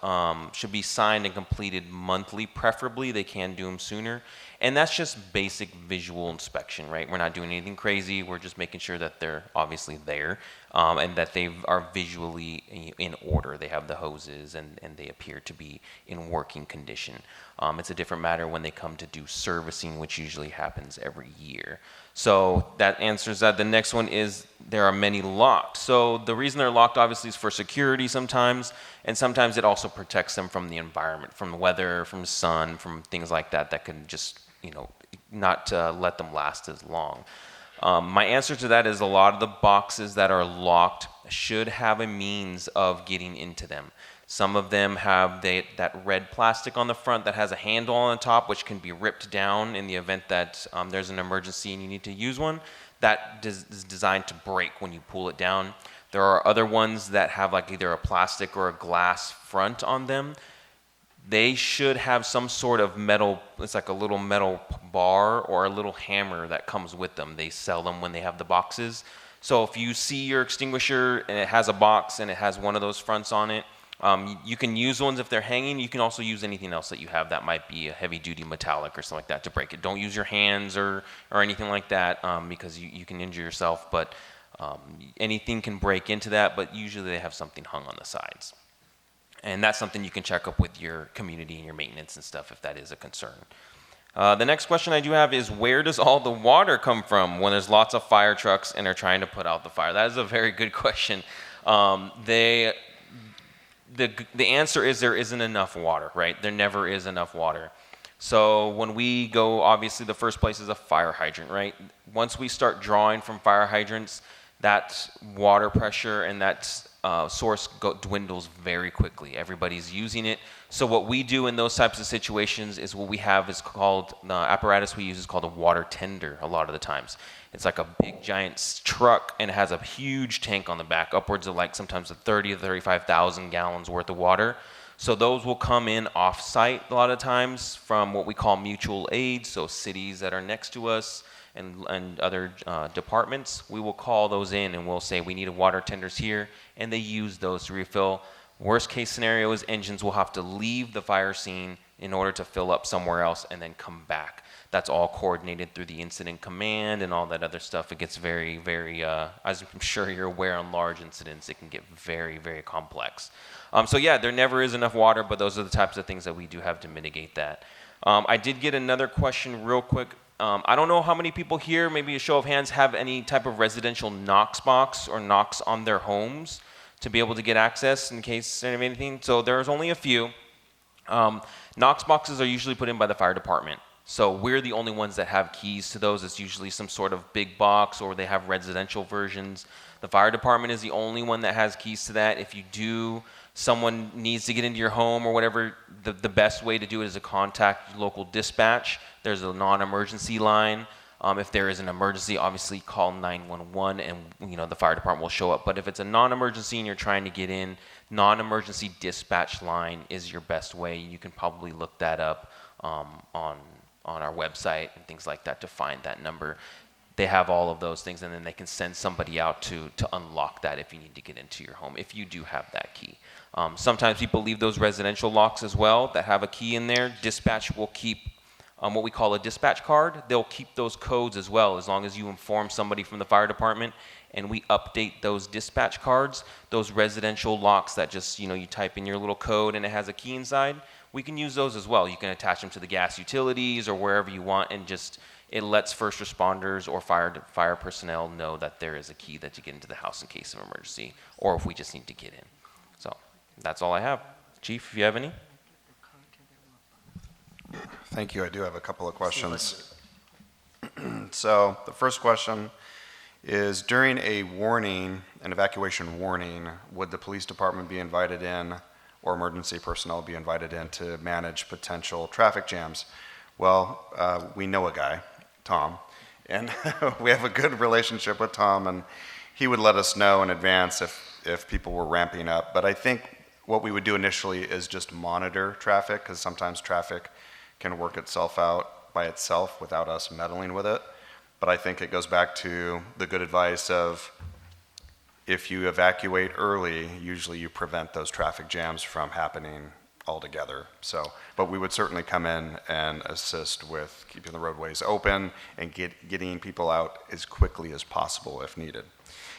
should be signed and completed monthly. Preferably, they can do them sooner. And that's just basic visual inspection, right? We're not doing anything crazy. We're just making sure that they're obviously there and that they are visually in order. They have the hoses and they appear to be in working condition. It's a different matter when they come to do servicing, which usually happens every year. So that answers that. The next one is there are many locked. So the reason they're locked obviously is for security sometimes, and sometimes it also protects them from the environment, from the weather, from the sun, from things like that that can just, not let them last as long. My answer to that is a lot of the boxes that are locked should have a means of getting into them. Some of them have that red plastic on the front that has a handle on the top, which can be ripped down in the event that there's an emergency and you need to use one. That is designed to break when you pull it down. There are other ones that have like either a plastic or a glass front on them. They should have some sort of metal, it's like a little metal bar or a little hammer that comes with them. They sell them when they have the boxes. So if you see your extinguisher and it has a box and it has one of those fronts on it, You can use ones if they're hanging. You can also use anything else that you have that might be a heavy-duty metallic or something like that to break it. Don't use your hands or anything like that because you can injure yourself. But anything can break into that, but usually they have something hung on the sides. And that's something you can check up with your community and your maintenance and stuff if that is a concern. The next question I do have is, where does all the water come from when there's lots of fire trucks and they're trying to put out the fire? That is a very good question. The answer is there isn't enough water, right? There never is enough water. So when we go, obviously the first place is a fire hydrant, right? Once we start drawing from fire hydrants, that water pressure and that source dwindles very quickly. Everybody's using it. So what we do in those types of situations is what we have is called, the apparatus we use is called a water tender a lot of the times. It's like a big giant truck and it has a huge tank on the back, upwards of like sometimes 30 to 35,000 gallons worth of water. So those will come in off-site a lot of times from what we call mutual aid, so cities that are next to us and other departments. We will call those in and we'll say we need water tenders here, and they use those to refill. Worst case scenario is engines will have to leave the fire scene in order to fill up somewhere else and then come back. That's all coordinated through the incident command and all that other stuff. It gets very, very, as I'm sure you're aware, on large incidents, it can get very, very complex. So yeah, there never is enough water, but those are the types of things that we do have to mitigate that. I did get another question real quick. I don't know how many people here, maybe a show of hands, have any type of residential Knox box or Knox on their homes to be able to get access in case of anything. So there's only a few. Knox boxes are usually put in by the fire department. So we're the only ones that have keys to those. It's usually some sort of big box or they have residential versions. The fire department is the only one that has keys to that. If you do, someone needs to get into your home or whatever, the best way to do it is to contact local dispatch. There's a non-emergency line. If there is an emergency, obviously call 911 and the fire department will show up. But if it's a non-emergency and you're trying to get in, non-emergency dispatch line is your best way. You can probably look that up on our website and things like that to find that number. They have all of those things, and then they can send somebody out to unlock that if you need to get into your home, if you do have that key. Sometimes people leave those residential locks as well that have a key in there. Dispatch will keep what we call a dispatch card. They'll keep those codes as well, as long as you inform somebody from the fire department and we update those dispatch cards. Those residential locks that just, you type in your little code and it has a key inside, we can use those as well. You can attach them to the gas utilities or wherever you want, and just it lets first responders or fire personnel know that there is a key that you get into the house in case of emergency, or if we just need to get in. So that's all I have. Chief, if you have any? Thank you. I do have a couple of questions. So the first question is, during an evacuation warning, would the police department be invited in or emergency personnel be invited in to manage potential traffic jams? Well, we know a guy, Tom, and we have a good relationship with Tom, and he would let us know in advance if people were ramping up. But I think what we would do initially is just monitor traffic, because sometimes traffic can work itself out by itself without us meddling with it. But I think it goes back to the good advice of, if you evacuate early, usually you prevent those traffic jams from happening altogether. So, but we would certainly come in and assist with keeping the roadways open and getting people out as quickly as possible if needed.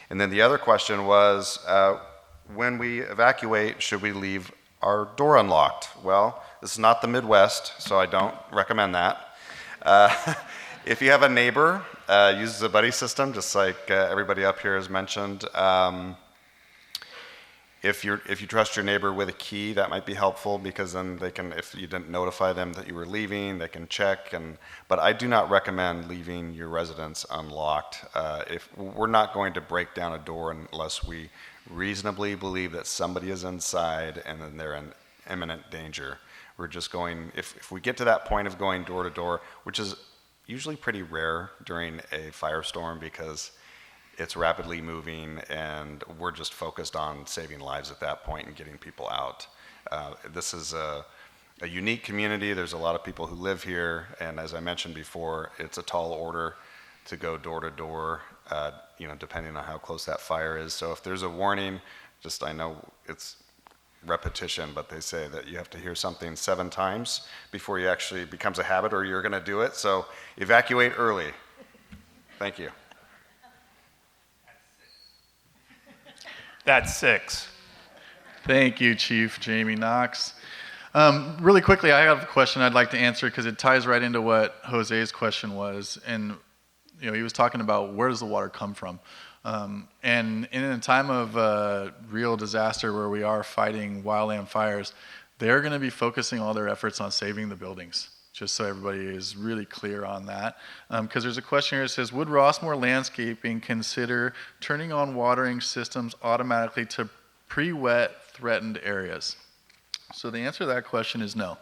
And then the other question was, when we evacuate, should we leave our door unlocked? Well, this is not the Midwest, so I don't recommend that. If you have a neighbor, use the buddy system, just like everybody up here has mentioned. If you trust your neighbor with a key, that might be helpful, because then they can, if you didn't notify them that you were leaving, they can check. But I do not recommend leaving your residence unlocked. If we're not going to break down a door unless we reasonably believe that somebody is inside and then they're in imminent danger. We're just going, if we get to that point of going door to door, which is usually pretty rare during a firestorm because it's rapidly moving and we're just focused on saving lives at that point and getting people out. This is a unique community. There's a lot of people who live here, and as I mentioned before, it's a tall order to go door to door, depending on how close that fire is. So if there's a warning, I know repetition, but they say that you have to hear something 7 times before you actually becomes a habit or you're going to do it. So evacuate early. Thank you. That's 6. Thank you, Chief Jamie Knox. Really quickly, I have a question I'd like to answer because it ties right into what Jose's question was. And he was talking about where does the water come from? And in a time of real disaster where we are fighting wildland fires, they're going to be focusing all their efforts on saving the buildings, just so everybody is really clear on that. Because there's a question here that says, would Rossmoor Landscaping consider turning on watering systems automatically to pre-wet threatened areas? So the answer to that question is no.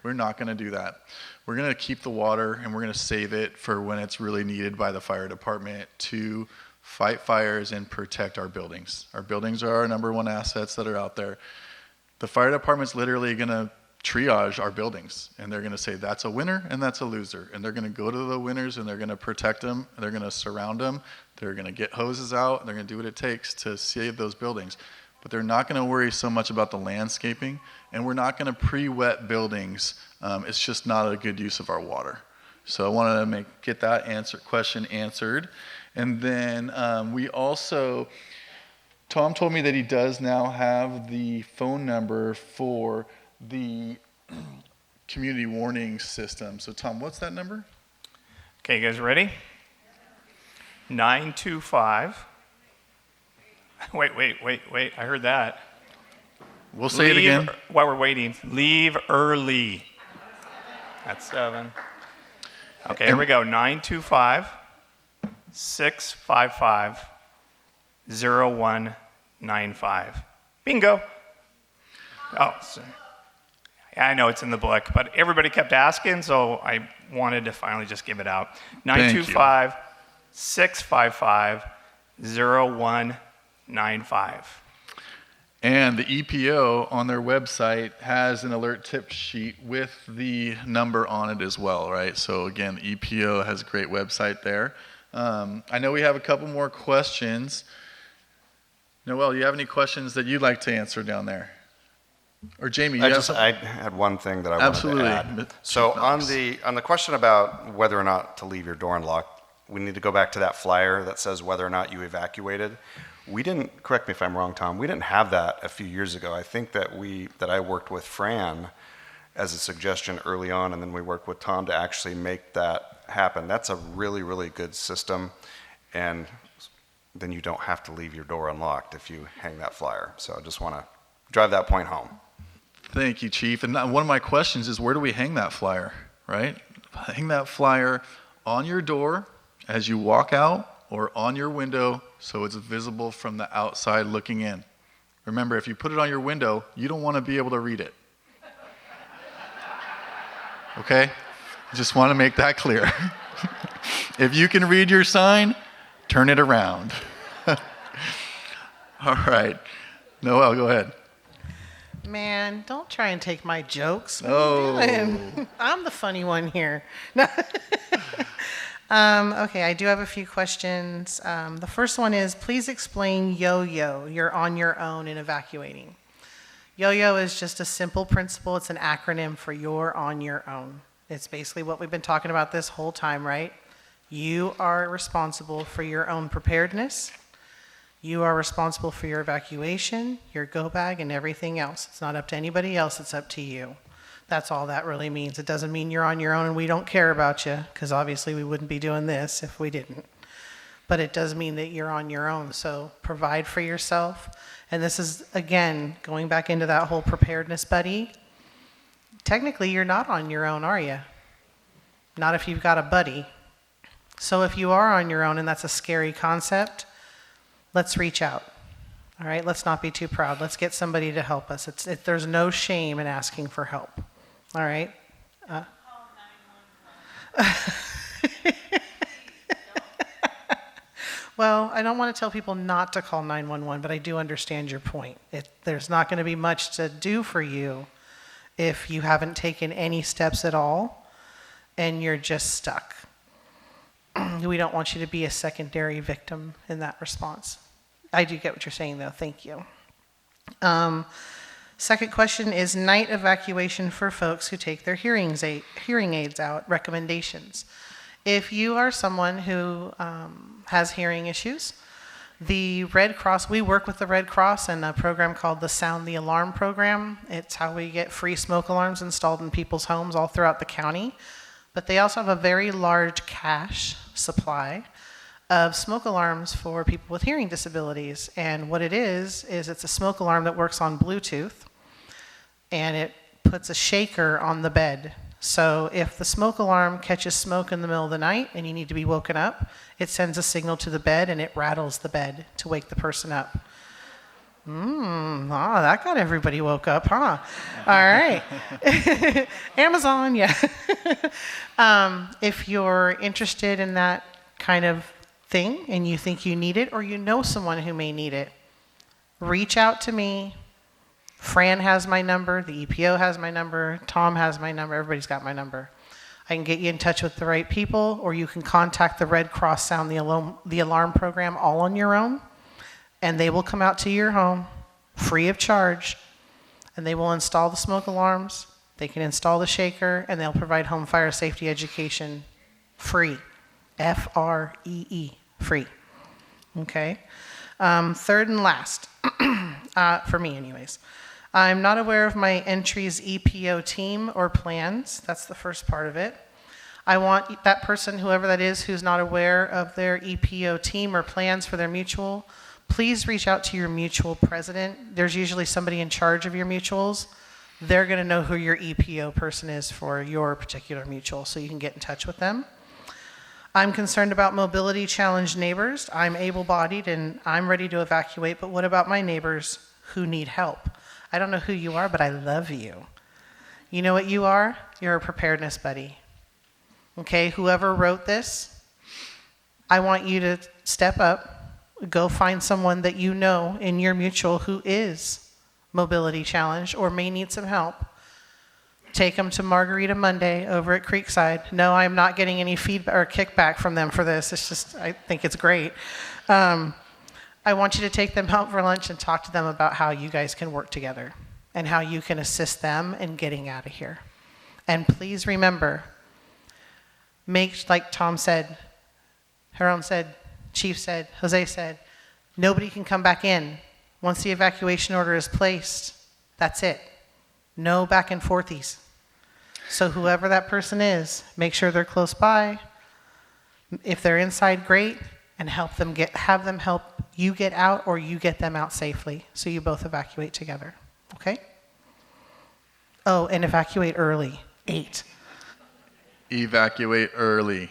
We're not going to do that. We're going to keep the water and we're going to save it for when it's really needed by the fire department to fight fires and protect our buildings. Our buildings are our number one assets that are out there. The fire department's literally going to triage our buildings, and they're going to say that's a winner and that's a loser, and they're going to go to the winners and they're going to protect them, and they're going to surround them, they're going to get hoses out, and they're going to do what it takes to save those buildings. But they're not going to worry so much about the landscaping, and we're not going to pre-wet buildings. It's just not a good use of our water. So I wanted to get that question answered. And then we also, Tom told me that he does now have the phone number for the community warning system. So Tom, what's that number? Okay, you guys ready? 925. Wait. I heard that. We'll say it again. While we're waiting, leave early. That's 7. Okay, here we go. 925 655 0195. Bingo. Oh, sorry. I know it's in the book, but everybody kept asking, so I wanted to finally just give it out. 925 655 0195. And the EPO on their website has an alert tip sheet with the number on it as well, right? So again, the EPO has a great website there. I know we have a couple more questions. Noel, you have any questions that you'd like to answer down there? Or Jamie, I had one thing that I wanted to add. So on the question about whether or not to leave your door unlocked, we need to go back to that flyer that says whether or not you evacuated. We didn't, correct me if I'm wrong, Tom, we didn't have that a few years ago. I think that I worked with Fran as a suggestion early on, and then we worked with Tom to actually make that happen. That's a really, really good system, and then you don't have to leave your door unlocked if you hang that flyer. So I just want to drive that point home. Thank you, Chief. And one of my questions is, where do we hang that flyer, right? Hang that flyer on your door as you walk out or on your window so it's visible from the outside looking in. Remember, if you put it on your window, you don't want to be able to read it. Okay? Just want to make that clear. If you can read your sign, turn it around. All right. Noel, go ahead. Man, don't try and take my jokes. What Oh. are you doing? I'm the funny one here. No. Okay, I do have a few questions. The first one is, please explain yo-yo. You're on your own in evacuating. Yo-yo is just a simple principle. It's an acronym for you're on your own. It's basically what we've been talking about this whole time, right? You are responsible for your own preparedness. You are responsible for your evacuation, your go bag, and everything else. It's not up to anybody else, it's up to you. That's all that really means. It doesn't mean you're on your own and we don't care about you, because obviously we wouldn't be doing this if we didn't. But it does mean that you're on your own, so provide for yourself. And this is, again, going back into that whole preparedness buddy. Technically, you're not on your own, are you? Not if you've got a buddy. So if you are on your own and that's a scary concept, let's reach out. All right, let's not be too proud. Let's get somebody to help us. There's no shame in asking for help. All right? Well, I don't want to tell people not to call 911, but I do understand your point. There's not going to be much to do for you if you haven't taken any steps at all and you're just stuck. We don't want you to be a secondary victim in that response. I do get what you're saying, though. Thank you. Second question is night evacuation for folks who take their hearing aids out, recommendations. If you are someone who has hearing issues, the Red Cross, we work with the Red Cross in a program called the Sound the Alarm program. It's how we get free smoke alarms installed in people's homes all throughout the county. But they also have a very large cache supply of smoke alarms for people with hearing disabilities. And what it is it's a smoke alarm that works on Bluetooth, and it puts a shaker on the bed. So if the smoke alarm catches smoke in the middle of the night and you need to be woken up, it sends a signal to the bed and it rattles the bed to wake the person up. That got everybody woke up, huh? All right. Amazon, yeah. If you're interested in that kind of thing and you think you need it, or you know someone who may need it, reach out to me. Fran has my number, the EPO has my number, Tom has my number, everybody's got my number. I can get you in touch with the right people, or you can contact the Red Cross Sound the Alarm program all on your own, and they will come out to your home free of charge, and they will install the smoke alarms, they can install the shaker, and they'll provide home fire safety education free. F-R-E-E, free. Okay? Third and last, for me anyways. I'm not aware of my entry's EPO team or plans. That's the first part of it. I want that person, whoever that is, who's not aware of their EPO team or plans for their mutual, please reach out to your mutual president. There's usually somebody in charge of your mutuals. They're going to know who your EPO person is for your particular mutual, so you can get in touch with them. I'm concerned about mobility challenged neighbors. I'm able-bodied and I'm ready to evacuate, but what about my neighbors who need help? I don't know who you are, but I love you. You know what you are? You're a preparedness buddy. Okay, whoever wrote this, I want you to step up, go find someone that you know in your mutual who is mobility challenged or may need some help. Take them to Margarita Monday over at Creekside. No, I'm not getting any feedback or kickback from them for this. It's just, I think it's great. I want you to take them out for lunch and talk to them about how you guys can work together and how you can assist them in getting out of here. And please remember, like Tom said, Harold said, Chief said, Jose said, nobody can come back in. Once the evacuation order is placed, that's it. No back and forthies. So whoever that person is, make sure they're close by. If they're inside, great, and have them help you get out, or you get them out safely so you both evacuate together. Okay? Oh, and evacuate early. 8. Evacuate early.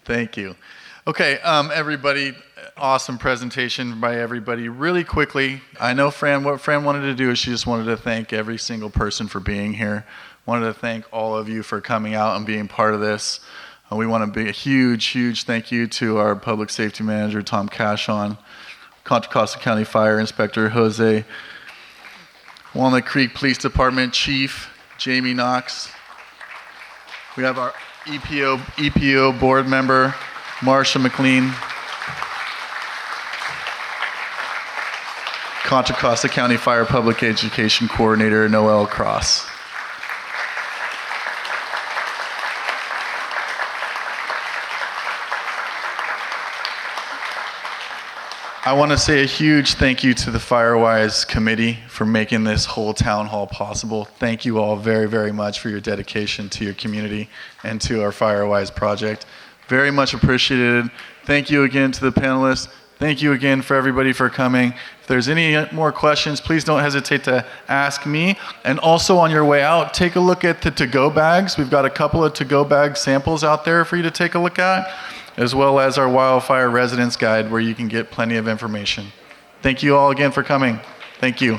Thank you. Okay, everybody, awesome presentation by everybody. Really quickly, I know what Fran wanted to do is she just wanted to thank every single person for being here. Wanted to thank all of you for coming out and being part of this. We want to be a huge thank you to our Public Safety Manager, Tom Cashon, Contra Costa County Fire Inspector, Jose, Walnut Creek Police Department Chief, Jamie Knox. We have our EPO board member, Marsha McLean, Contra Costa County Fire Public Education Coordinator, Noel Cross. I want to say a huge thank you to the Firewise committee for making this whole town hall possible. Thank you all very much for your dedication to your community and to our Firewise project. Very much appreciated. Thank you again to the panelists. Thank you again for everybody for coming. If there's any more questions, please don't hesitate to ask me. And also on your way out, take a look at the to-go bags. We've got a couple of to-go bag samples out there for you to take a look at, as well as our wildfire residence guide where you can get plenty of information. Thank you all again for coming. Thank you.